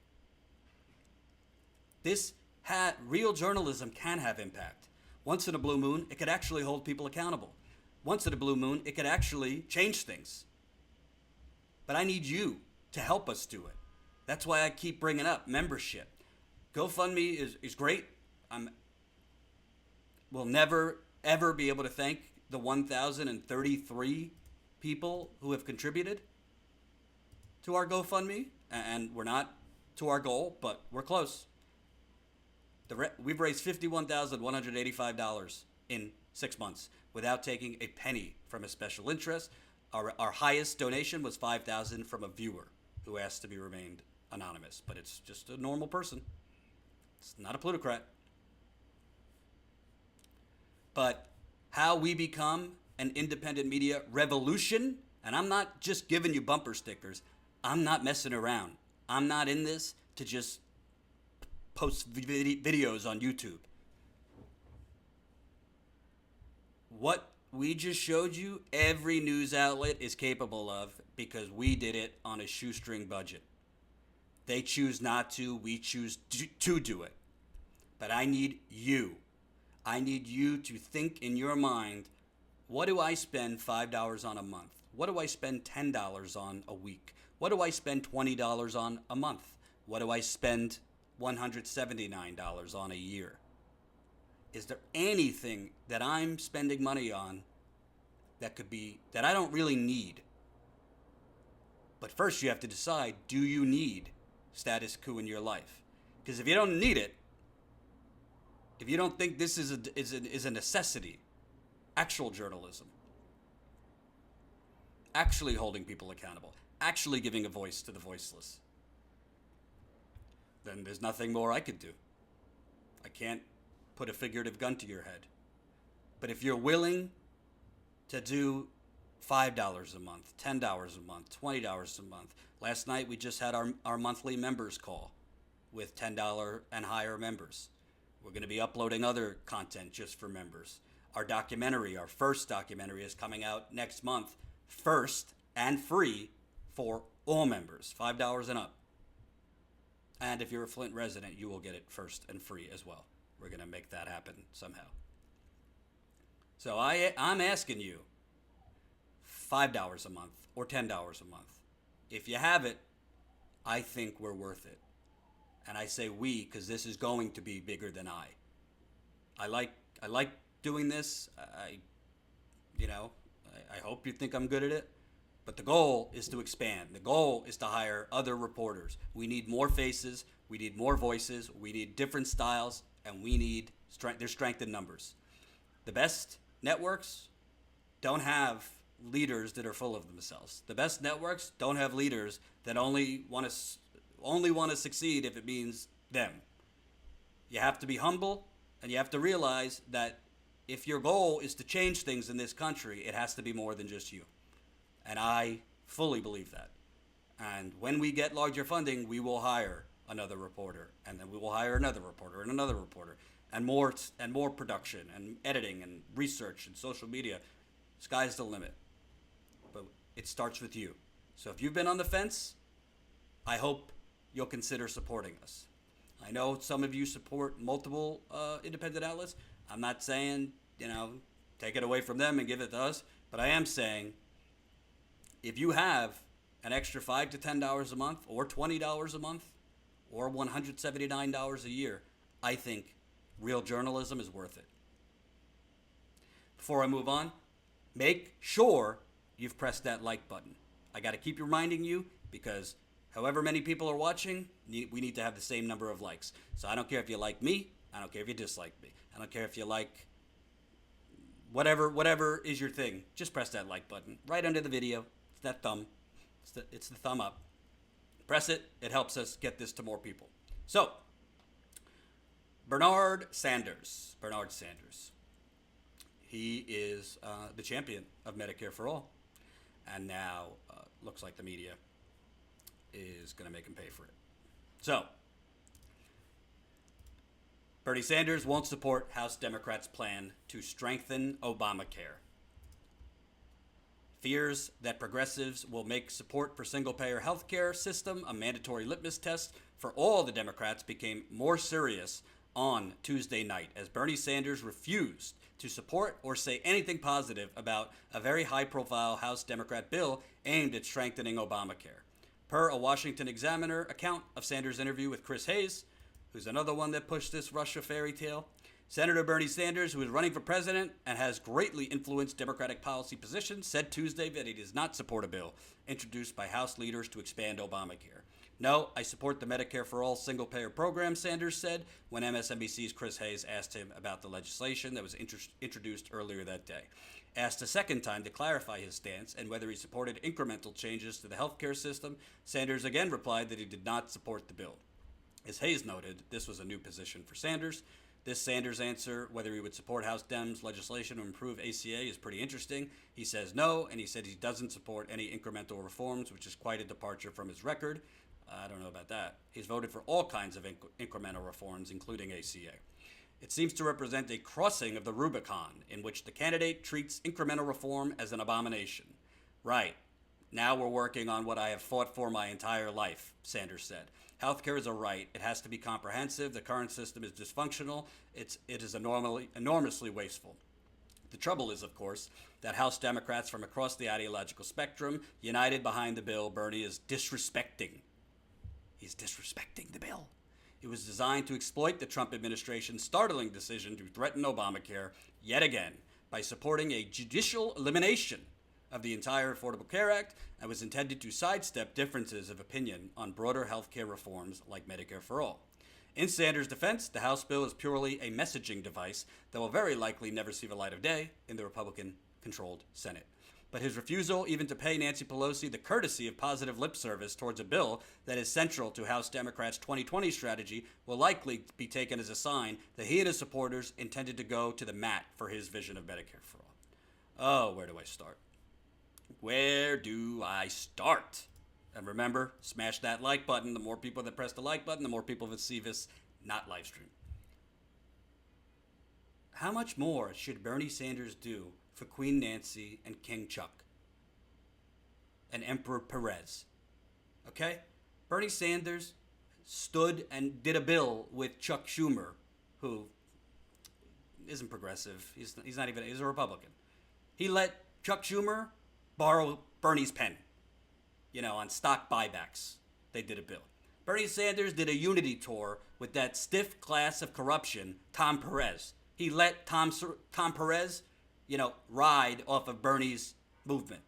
Real journalism can have impact. Once in a blue moon, it could actually hold people accountable. Once in a blue moon, it could actually change things. But I need you to help us do it. That's why I keep bringing up membership. GoFundMe is great. We'll never, ever be able to thank the 1,033 people who have contributed to our GoFundMe. And we're not to our goal, but we're close. We've raised $51,185 in 6 months without taking a penny from a special interest. Our highest donation was $5,000 from a viewer who asked to be remained anonymous, but it's just a normal person. It's not a plutocrat. But how we become an independent media revolution, and I'm not just giving you bumper stickers. I'm not messing around. I'm not in this to just post videos on YouTube. What we just showed you, every news outlet is capable of because we did it on a shoestring budget. They choose not to, we choose to do it. But I need you. I need you to think in your mind, what do I spend $5 on a month? What do I spend $10 on a week? What do I spend $20 on a month? What do I spend $179 on a year? Is there anything that I'm spending money on that I don't really need? But first you have to decide, do you need status quo in your life? Because if you don't need it, if you don't think this is a necessity, actual journalism, actually holding people accountable, actually giving a voice to the voiceless, then there's nothing more I could do. I can't put a figurative gun to your head. But if you're willing to do $5 a month, $10 a month, $20 a month. Last night we just had our monthly members call with $10 and higher members. We're going to be uploading other content just for members. Our first documentary is coming out next month, first and free for all members, $5 and up. And if you're a Flint resident, you will get it first and free as well. We're going to make that happen somehow. So I'm asking you, $5 a month or $10 a month. If you have it, I think we're worth it. And I say we because this is going to be bigger than I. I like doing this. I hope you think I'm good at it. But the goal is to expand. The goal is to hire other reporters. We need more faces. We need more voices. We need different styles. And we need there's strength in numbers. The best networks don't have leaders that are full of themselves. The best networks don't have leaders that only want to succeed if it means them. You have to be humble, and you have to realize that if your goal is to change things in this country, it has to be more than just you. And I fully believe that. And when we get larger funding, we will hire another reporter, and then we will hire another reporter and another reporter, and more production and editing and research and social media. Sky's the limit. But it starts with you. So if you've been on the fence, I hope you'll consider supporting us. I know some of you support multiple independent outlets. I'm not saying, take it away from them and give it to us, but I am saying if you have an extra $5 to $10 a month or $20 a month or $179 a year, I think real journalism is worth it. Before I move on, make sure you've pressed that like button. I got to keep reminding you because however many people are watching, we need to have the same number of likes. So I don't care if you like me. I don't care if you dislike me. I don't care if you like whatever is your thing. Just press that like button right under the video. It's that thumb. It's the thumb up. Press it. It helps us get this to more people. So, Bernard Sanders. He is the champion of Medicare for All. And now looks like the media is going to make him pay for it. So, Bernie Sanders won't support House Democrats' plan to strengthen Obamacare. Fears that progressives will make support for single-payer health care system a mandatory litmus test for all the Democrats became more serious on Tuesday night as Bernie Sanders refused to support or say anything positive about a very high-profile House Democrat bill aimed at strengthening Obamacare. Per a Washington Examiner account of Sanders' interview with Chris Hayes, who's another one that pushed this Russia fairy tale, Senator Bernie Sanders, who is running for president and has greatly influenced Democratic policy positions, said Tuesday that he does not support a bill introduced by House leaders to expand Obamacare. No, I support the Medicare for All single-payer program, Sanders said when MSNBC's Chris Hayes asked him about the legislation that was introduced earlier that day. Asked a second time to clarify his stance and whether he supported incremental changes to the healthcare system, Sanders again replied that he did not support the bill. As Hayes noted, this was a new position for Sanders. This Sanders answer, whether he would support House Dems legislation to improve ACA, is pretty interesting. He says no, and he said he doesn't support any incremental reforms, which is quite a departure from his record. I don't know about that. He's voted for all kinds of incremental reforms, including ACA. It seems to represent a crossing of the Rubicon, in which the candidate treats incremental reform as an abomination. Right. Now we're working on what I have fought for my entire life, Sanders said. Healthcare is a right. It has to be comprehensive. The current system is dysfunctional. It is enormously wasteful. The trouble is, of course, that House Democrats from across the ideological spectrum, united behind the bill, Bernie is disrespecting. He's disrespecting the bill. It was designed to exploit the Trump administration's startling decision to threaten Obamacare yet again by supporting a judicial elimination of the entire Affordable Care Act and was intended to sidestep differences of opinion on broader health care reforms like Medicare for All. In Sanders' defense, the House bill is purely a messaging device that will very likely never see the light of day in the Republican-controlled Senate. But his refusal even to pay Nancy Pelosi the courtesy of positive lip service towards a bill that is central to House Democrats' 2020 strategy will likely be taken as a sign that he and his supporters intended to go to the mat for his vision of Medicare for All. Oh, where do I start? Where do I start? And remember, smash that like button. The more people that press the like button, the more people that see this not live stream. How much more should Bernie Sanders do for Queen Nancy and King Chuck and Emperor Perez? Okay? Bernie Sanders stood and did a bill with Chuck Schumer, who isn't progressive. He's not even, he's a Republican. He let Chuck Schumer borrow Bernie's pen, on stock buybacks. They did a bill. Bernie Sanders did a unity tour with that stiff class of corruption, Tom Perez. He let Tom Perez, ride off of Bernie's movement.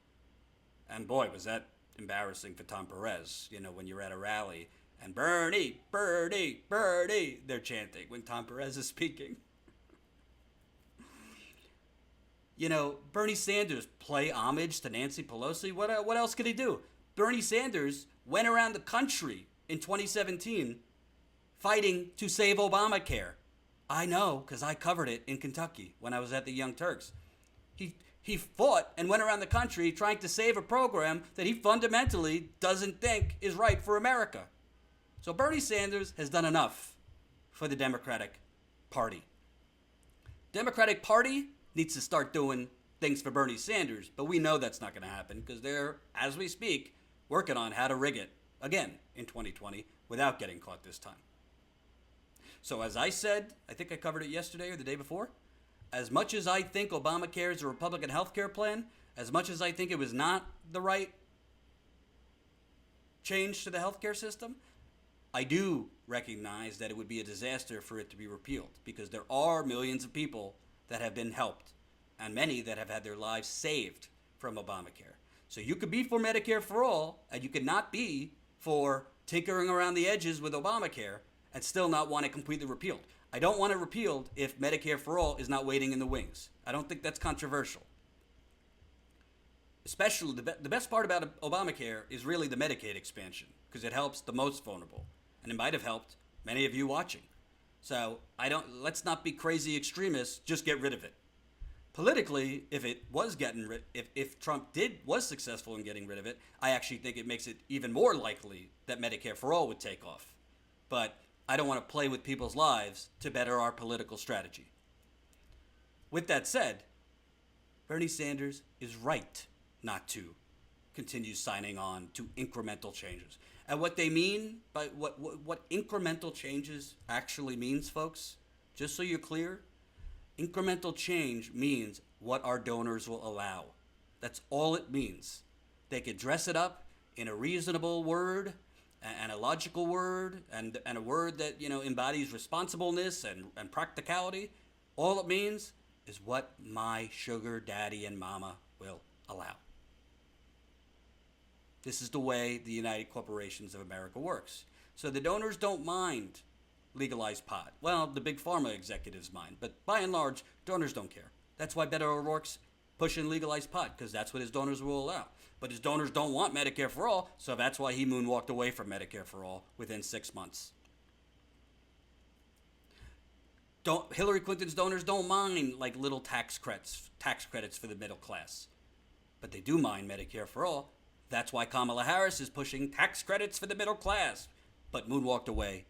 And boy, was that embarrassing for Tom Perez, when you're at a rally and Bernie, Bernie, Bernie, they're chanting when Tom Perez is speaking. Bernie Sanders play homage to Nancy Pelosi. What else could he do? Bernie Sanders went around the country in 2017 fighting to save Obamacare. I know, because I covered it in Kentucky when I was at the Young Turks. He fought and went around the country trying to save a program that he fundamentally doesn't think is right for America. So Bernie Sanders has done enough for the Democratic Party. Democratic Party needs to start doing things for Bernie Sanders, but we know that's not going to happen because they're, as we speak, working on how to rig it again in 2020 without getting caught this time. So as I said, I think I covered it yesterday or the day before, as much as I think Obamacare is a Republican health care plan, as much as I think it was not the right change to the health care system, I do recognize that it would be a disaster for it to be repealed because there are millions of people that have been helped and many that have had their lives saved from Obamacare. So you could be for Medicare for all and you could not be for tinkering around the edges with Obamacare and still not want it completely repealed. I don't want it repealed if Medicare for All is not waiting in the wings. I don't think that's controversial. Especially, the best part about Obamacare is really the Medicaid expansion, because it helps the most vulnerable. And it might have helped many of you watching. So let's not be crazy extremists, just get rid of it. Politically, if it was if Trump was successful in getting rid of it, I actually think it makes it even more likely that Medicare for All would take off. But I don't want to play with people's lives to better our political strategy. With that said, Bernie Sanders is right not to continue signing on to incremental changes. And what they mean by what incremental changes actually means, folks, just so you're clear, incremental change means what our donors will allow. That's all it means. They could dress it up in a reasonable word and a logical word and a word that, embodies responsibleness and practicality. All it means is what my sugar daddy and mama will allow. This is the way the United Corporations of America works. So the donors don't mind legalized pot. Well, the big pharma executives mind, but by and large, donors don't care. That's why Beto O'Rourke's pushing legalized pot, because that's what his donors will allow. But his donors don't want Medicare for All, so that's why he moonwalked away from Medicare for All within 6 months. Hillary Clinton's donors don't mind like little tax credits for the middle class, but they do mind Medicare for All. That's why Kamala Harris is pushing tax credits for the middle class, but moonwalked away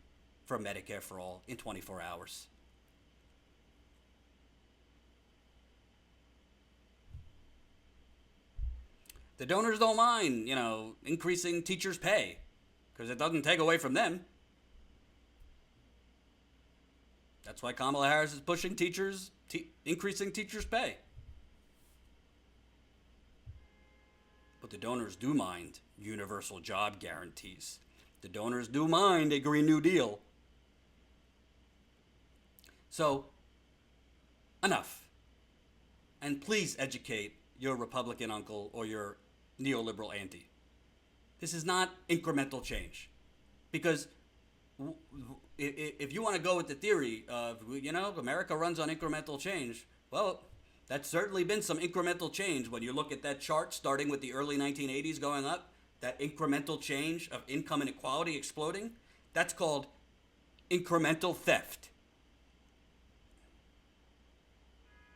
from Medicare for All in 24 hours. The donors don't mind, increasing teachers' pay, because it doesn't take away from them. That's why Kamala Harris is pushing increasing teachers' pay. But the donors do mind universal job guarantees. The donors do mind a Green New Deal. So, enough. And please educate your Republican uncle or your neoliberal auntie. This is not incremental change. Because if you want to go with the theory of, America runs on incremental change, well, that's certainly been some incremental change when you look at that chart starting with the early 1980s going up, that incremental change of income inequality exploding. That's called incremental theft.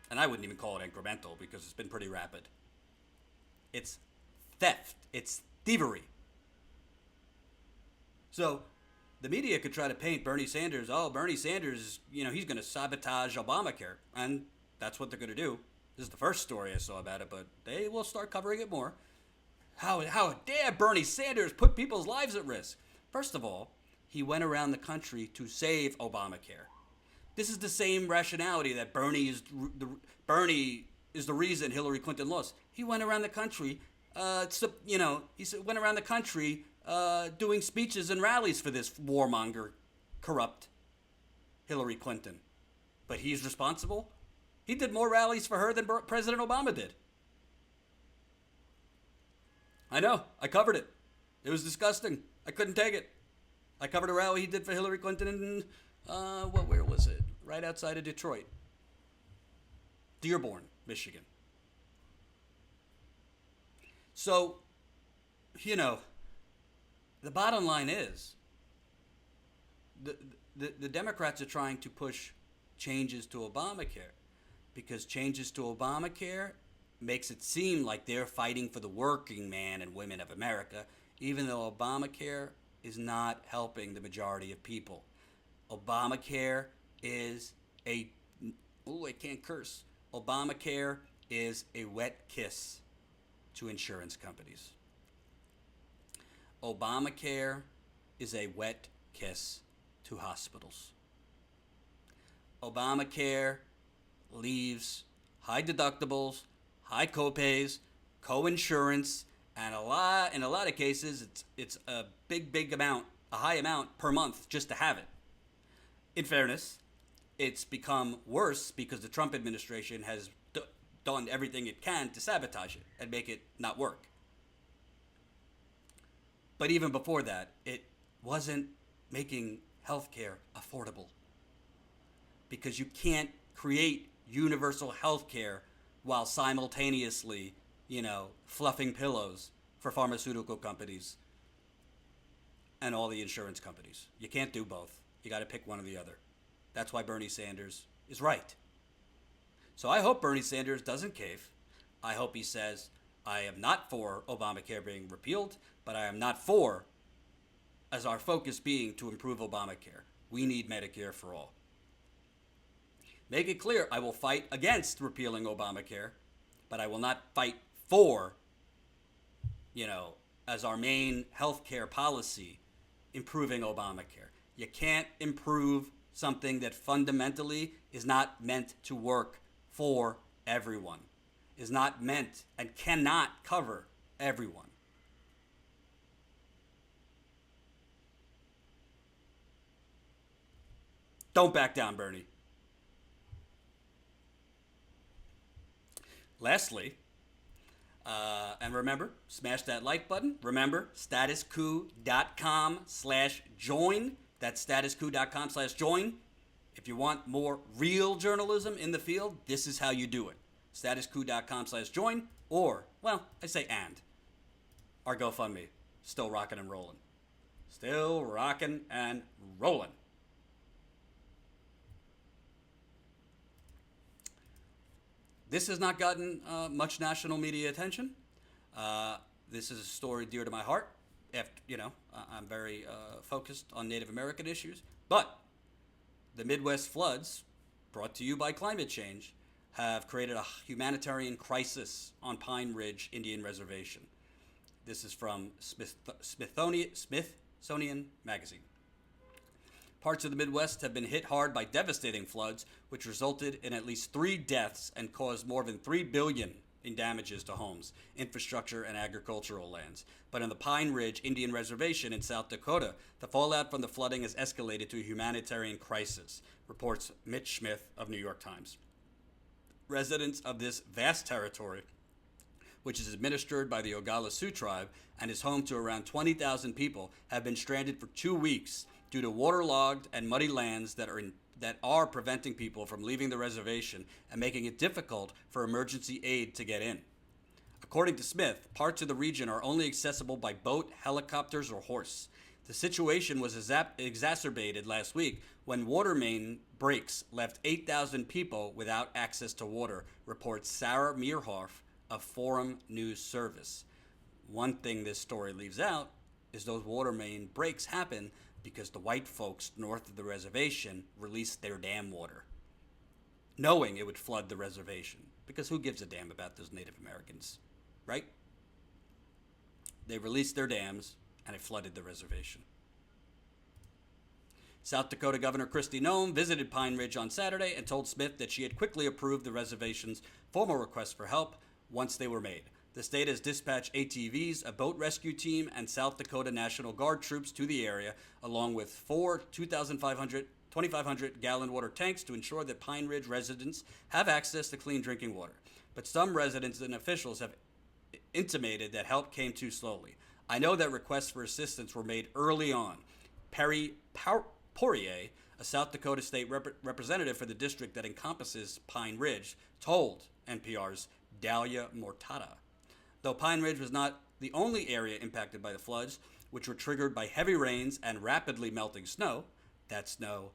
And I wouldn't even call it incremental because it's been pretty rapid. It's theft. It's thievery. So the media could try to paint Bernie Sanders, Bernie Sanders, he's going to sabotage Obamacare. And that's what they're going to do. This is the first story I saw about it, but they will start covering it more. How dare Bernie Sanders put people's lives at risk? First of all, he went around the country to save Obamacare. This is the same rationality that Bernie is the reason Hillary Clinton lost. He went around the country, doing speeches and rallies for this warmonger, corrupt Hillary Clinton. But he's responsible? He did more rallies for her than President Obama did. I know. I covered it. It was disgusting. I couldn't take it. I covered a rally he did for Hillary Clinton in, where was it? Right outside of Detroit. Dearborn, Michigan. So, the bottom line is the Democrats are trying to push changes to Obamacare because changes to Obamacare makes it seem like they're fighting for the working man and women of America, even though Obamacare is not helping the majority of people. Obamacare is I can't curse. Obamacare is a wet kiss to insurance companies. Obamacare is a wet kiss to hospitals. Obamacare leaves high deductibles, high copays, co-insurance, and in a lot of cases, it's a big amount, a high amount per month just to have it. In fairness, it's become worse because the Trump administration has done everything it can to sabotage it and make it not work. But even before that, it wasn't making healthcare affordable. Because you can't create universal healthcare while simultaneously, fluffing pillows for pharmaceutical companies and all the insurance companies. You can't do both. You got to pick one or the other. That's why Bernie Sanders is right. So I hope Bernie Sanders doesn't cave. I hope he says, I am not for Obamacare being repealed, but I am not for, as our focus being, to improve Obamacare. We need Medicare for all. Make it clear, I will fight against repealing Obamacare, but I will not fight for, as our main healthcare policy, improving Obamacare. You can't improve something that fundamentally is not meant to work for everyone, is not meant and cannot cover everyone. Don't back down, Bernie. Lastly, and remember, smash that like button. Remember, statuscoup.com/join. That's statuscoup.com/join. If you want more real journalism in the field, this is how you do it. Statuscoup.com/join, or, well, I say and. Our GoFundMe, still rocking and rolling. Still rocking and rolling. This has not gotten much national media attention. This is a story dear to my heart. I'm very focused on Native American issues. But the Midwest floods, brought to you by climate change, have created a humanitarian crisis on Pine Ridge Indian Reservation. This is from Smithsonian Magazine. Parts of the Midwest have been hit hard by devastating floods, which resulted in at least 3 deaths and caused more than $3 billion in damages to homes, infrastructure, and agricultural lands. But on the Pine Ridge Indian Reservation in South Dakota, the fallout from the flooding has escalated to a humanitarian crisis, reports Mitch Smith of New York Times. Residents of this vast territory, which is administered by the Oglala Sioux tribe and is home to around 20,000 people, have been stranded for 2 weeks due to waterlogged and muddy lands that are preventing people from leaving the reservation and making it difficult for emergency aid to get in. According to Smith, parts of the region are only accessible by boat, helicopters, or horse. The situation was exacerbated last week when water main breaks left 8,000 people without access to water, reports Sarah Meerhoff of Forum News Service. One thing this story leaves out is those water main breaks happen because the white folks north of the reservation released their dam water, knowing it would flood the reservation. Because who gives a damn about those Native Americans, right? They released their dams, and it flooded the reservation. South Dakota Governor Kristi Noem visited Pine Ridge on Saturday and told Smith that she had quickly approved the reservation's formal requests for help once they were made. The state has dispatched ATVs, a boat rescue team, and South Dakota National Guard troops to the area, along with 4 2,500-gallon water tanks to ensure that Pine Ridge residents have access to clean drinking water. But some residents and officials have intimated that help came too slowly. I know that requests for assistance were made early on. Perry Poirier, a South Dakota state representative for the district that encompasses Pine Ridge, told NPR's Dalia Mortada. Though Pine Ridge was not the only area impacted by the floods, which were triggered by heavy rains and rapidly melting snow, that snow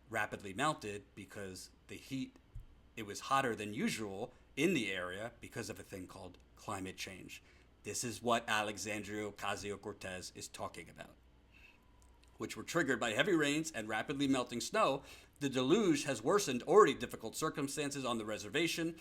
rapidly melted because it was hotter than usual in the area because of a thing called climate change. This is what Alexandria Ocasio-Cortez is talking about. Which were triggered by heavy rains and rapidly melting snow, the deluge has worsened already difficult circumstances on the reservation.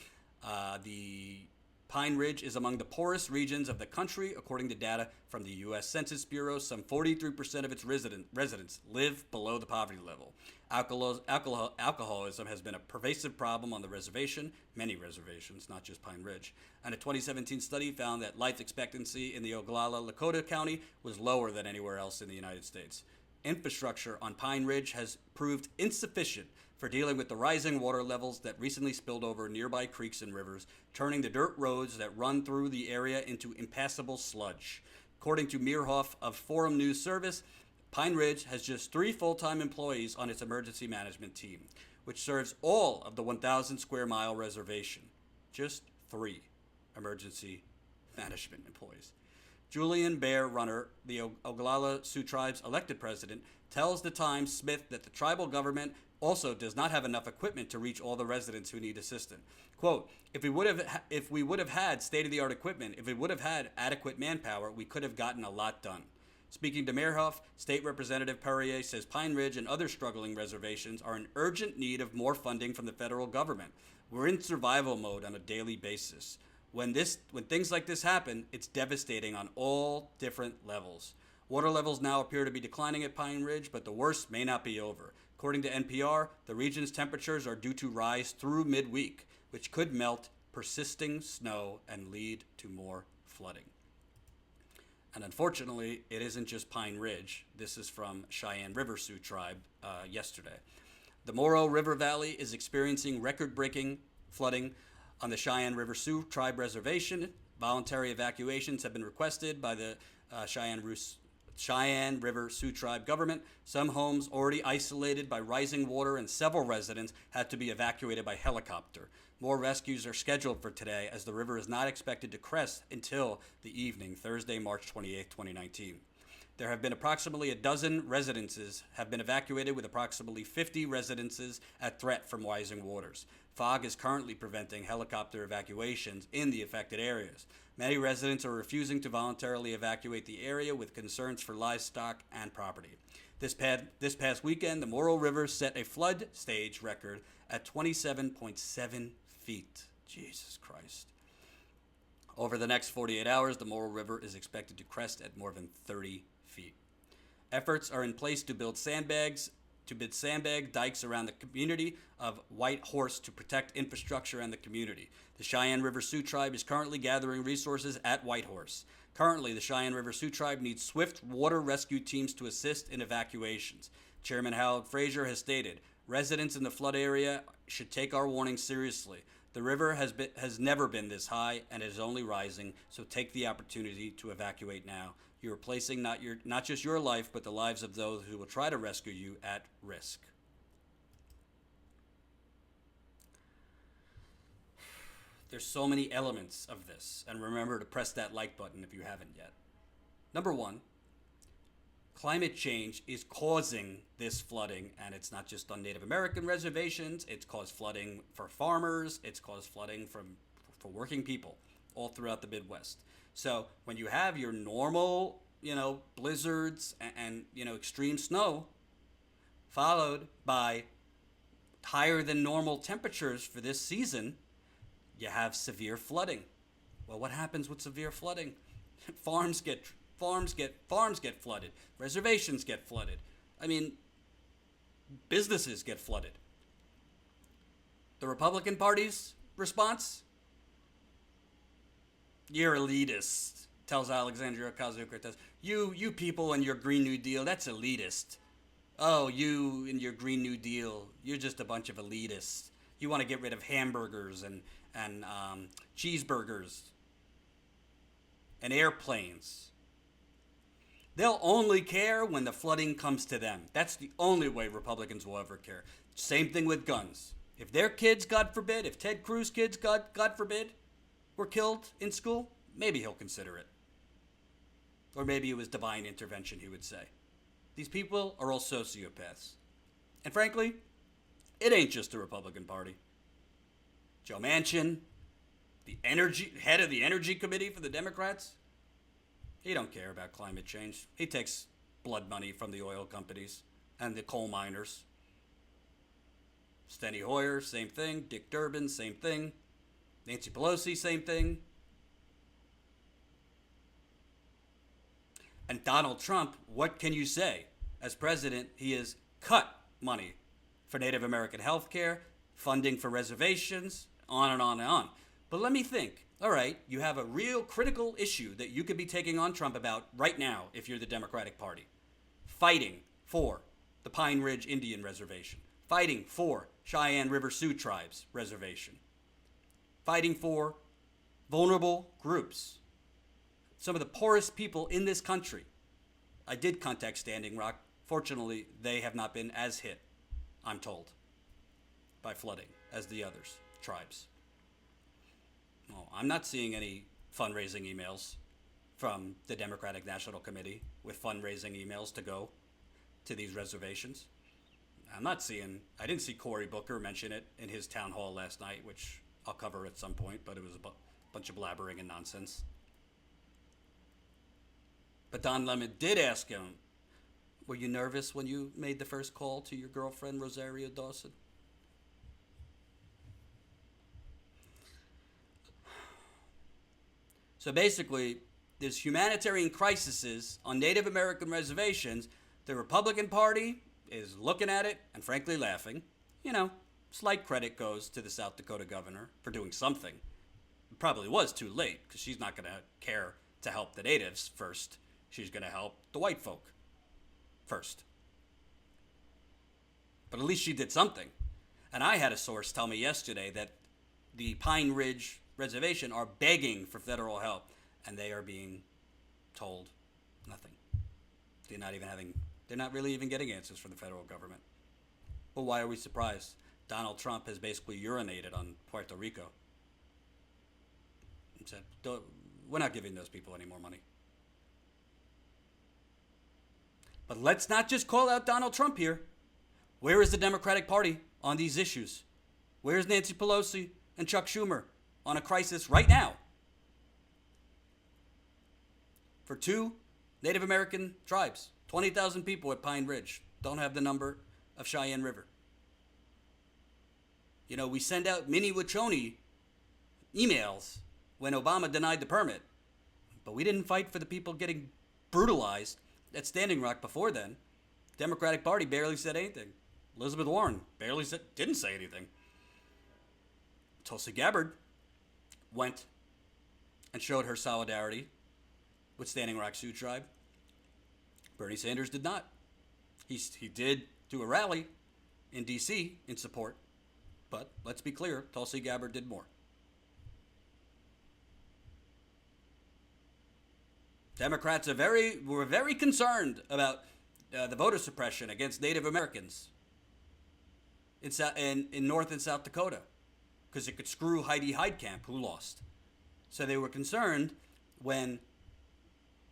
The Pine Ridge is among the poorest regions of the country, according to data from the U.S. Census Bureau. Some 43% of its residents live below the poverty level. Alcoholism has been a pervasive problem on the reservation, many reservations, not just Pine Ridge. And a 2017 study found that life expectancy in the Oglala, Lakota County was lower than anywhere else in the United States. Infrastructure on Pine Ridge has proved insufficient for dealing with the rising water levels that recently spilled over nearby creeks and rivers, turning the dirt roads that run through the area into impassable sludge. According to Meerhoff of Forum News Service, Pine Ridge has just 3 full-time employees on its emergency management team, which serves all of the 1,000 square mile reservation. Just 3 emergency management employees. Julian Bear Runner, the Oglala Sioux Tribe's elected president, tells the Times Smith that the tribal government also does not have enough equipment to reach all the residents who need assistance. Quote, if we would have had state-of-the-art equipment, if we would have had adequate manpower, we could have gotten a lot done. Speaking to Meerhoff, State Representative Perrier says Pine Ridge and other struggling reservations are in urgent need of more funding from the federal government. We're in survival mode on a daily basis. When things like this happen, it's devastating on all different levels. Water levels now appear to be declining at Pine Ridge, but the worst may not be over. According to NPR, the region's temperatures are due to rise through midweek, which could melt persisting snow and lead to more flooding. And unfortunately, it isn't just Pine Ridge. This is from Cheyenne River Sioux Tribe yesterday. The Moreau River Valley is experiencing record-breaking flooding on the Cheyenne River Sioux Tribe Reservation. Voluntary evacuations have been requested by the Cheyenne River Sioux Tribe government. Some homes already isolated by rising water and several residents had to be evacuated by helicopter. More rescues are scheduled for today as the river is not expected to crest until the evening, Thursday, March 28, 2019. There have been approximately a dozen residences have been evacuated with approximately 50 residences at threat from rising waters. Fog is currently preventing helicopter evacuations in the affected areas. Many residents are refusing to voluntarily evacuate the area with concerns for livestock and property. This past weekend, the Moreau River set a flood stage record at 27.7 feet. Jesus Christ. Over the next 48 hours, the Moreau River is expected to crest at more than 30 feet. Efforts are in place to build sandbag dikes around the community of White Horse to protect infrastructure and the community. The Cheyenne River Sioux Tribe is currently gathering resources at White Horse. Currently, the Cheyenne River Sioux Tribe needs swift water rescue teams to assist in evacuations. Chairman Harold Frazier has stated, residents in the flood area should take our warning seriously. The river has never been this high and is only rising, so take the opportunity to evacuate now. You are placing not just your life, but the lives of those who will try to rescue you at risk. There's so many elements of this, and remember to press that like button if you haven't yet. Number one, climate change is causing this flooding, and it's not just on Native American reservations. It's caused flooding for farmers. It's caused flooding for working people all throughout the Midwest. So when you have your normal, blizzards and extreme snow, followed by higher than normal temperatures for this season, you have severe flooding. Well, what happens with severe flooding? Farms get flooded. Reservations get flooded. Businesses get flooded. The Republican Party's response? You're elitist, tells Alexandria Ocasio-Cortez. You people and your Green New Deal, that's elitist. Oh, you and your Green New Deal, you're just a bunch of elitists. You want to get rid of hamburgers and cheeseburgers and airplanes. They'll only care when the flooding comes to them. That's the only way Republicans will ever care. Same thing with guns. If their kids, God forbid, if Ted Cruz's kids, God forbid, were killed in school, maybe he'll consider it. Or maybe it was divine intervention, he would say. These people are all sociopaths. And frankly, it ain't just the Republican Party. Joe Manchin, head of the Energy Committee for the Democrats, he don't care about climate change. He takes blood money from the oil companies and the coal miners. Steny Hoyer, same thing. Dick Durbin, same thing. Nancy Pelosi, same thing. And Donald Trump, what can you say? As president, he has cut money for Native American health care, funding for reservations, on and on and on. But let me think. All right, you have a real critical issue that you could be taking on Trump about right now if you're the Democratic Party. Fighting for the Pine Ridge Indian Reservation. Fighting for Cheyenne River Sioux Tribes Reservation. Fighting for vulnerable groups. some of the poorest people in this country. I did contact Standing Rock. Fortunately, they have not been as hit, I'm told, by flooding as the others, tribes. Well, I'm not seeing any fundraising emails from the Democratic National Committee with fundraising emails to go to these reservations. I didn't see Cory Booker mention it in his town hall last night, which I'll cover at some point, but it was a bunch of blabbering and nonsense. But Don Lemon did ask him, were you nervous when you made the first call to your girlfriend, Rosario Dawson? So basically, there's humanitarian crises on Native American reservations. The Republican Party is looking at it and frankly laughing. You know, slight credit goes to the South Dakota governor for doing something. It probably was too late because she's not going to care to help the natives first. She's going to help the white folk first. But at least she did something. And I had a source tell me yesterday that the Pine Ridge Reservation are begging for federal help, and they are being told nothing. They're not really even getting answers from the federal government. Well, why are we surprised? Donald Trump has basically urinated on Puerto Rico and said, we're not giving those people any more money. But let's not just call out Donald Trump here. Where is the Democratic Party on these issues? Where is Nancy Pelosi and Chuck Schumer on a crisis right now for 2 Native American tribes? 20,000 people at Pine Ridge. Don't have the number of Cheyenne River. You know, we send out mini Wachoni emails when Obama denied the permit, but we didn't fight for the people getting brutalized at Standing Rock before then. Democratic Party barely said anything. Elizabeth Warren didn't say anything. Tulsi Gabbard went and showed her solidarity with Standing Rock Sioux Tribe. Bernie Sanders did not. He did do a rally in D.C. in support, but let's be clear, Tulsi Gabbard did more. Democrats were very concerned about the voter suppression against Native Americans in North and South Dakota, because it could screw Heidi Heitkamp, who lost. So they were concerned when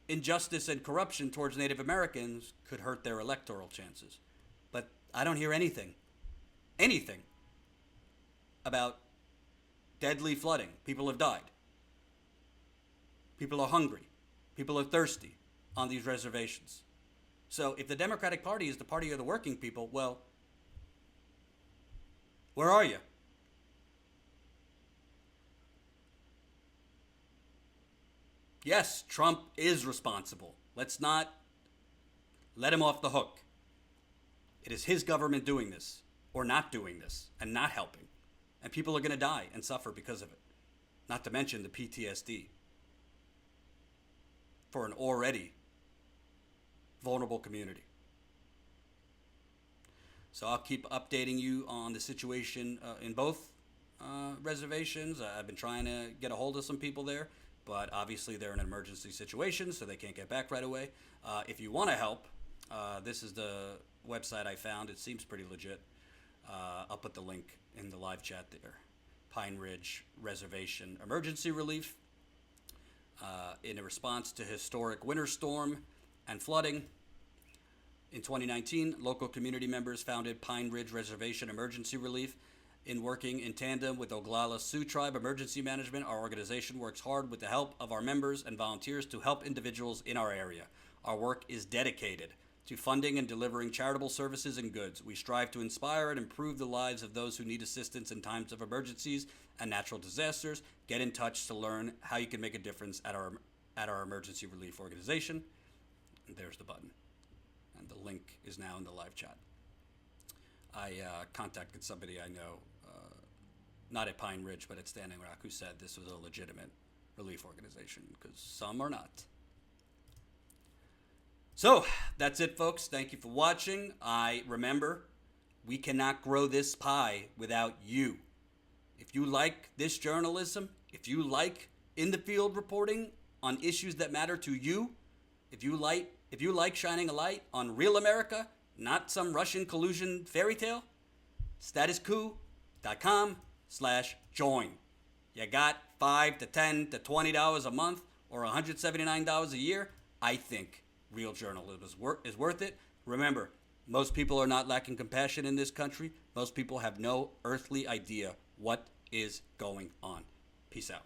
injustice and corruption towards Native Americans could hurt their electoral chances. But I don't hear anything about deadly flooding. People have died. People are hungry. People are thirsty on these reservations. So if the Democratic Party is the party of the working people, well, where are you? Yes, Trump is responsible. Let's not let him off the hook. It is his government doing this, or not doing this, and not helping. And people are going to die and suffer because of it. Not to mention the PTSD for an already vulnerable community. So I'll keep updating you on the situation in both reservations. I've been trying to get a hold of some people there, but obviously they're in an emergency situation, so they can't get back right away. If you want to help, this is the website I found. It seems pretty legit. I'll put the link in the live chat there. Pine Ridge Reservation Emergency Relief. In a response to historic winter storm and flooding. In 2019, local community members founded Pine Ridge Reservation Emergency Relief. In working in tandem with Oglala Sioux Tribe Emergency Management, our organization works hard with the help of our members and volunteers to help individuals in our area. Our work is dedicated to funding and delivering charitable services and goods. We strive to inspire and improve the lives of those who need assistance in times of emergencies and natural disasters. Get in touch to learn how you can make a difference at our emergency relief organization. And there's the button. And the link is now in the live chat. I contacted somebody I know, not at Pine Ridge, but at Standing Rock, who said this was a legitimate relief organization, because some are not. So, that's it, folks. Thank you for watching. Remember, we cannot grow this pie without you. If you like this journalism, if you like in-the-field reporting on issues that matter to you, if you like shining a light on real America, not some Russian collusion fairy tale, statuscoup.com/join. You got $5 to $10 to $20 a month or $179 a year. I think real journalism is worth it. Remember, most people are not lacking compassion in this country. Most people have no earthly idea what is going on. Peace out.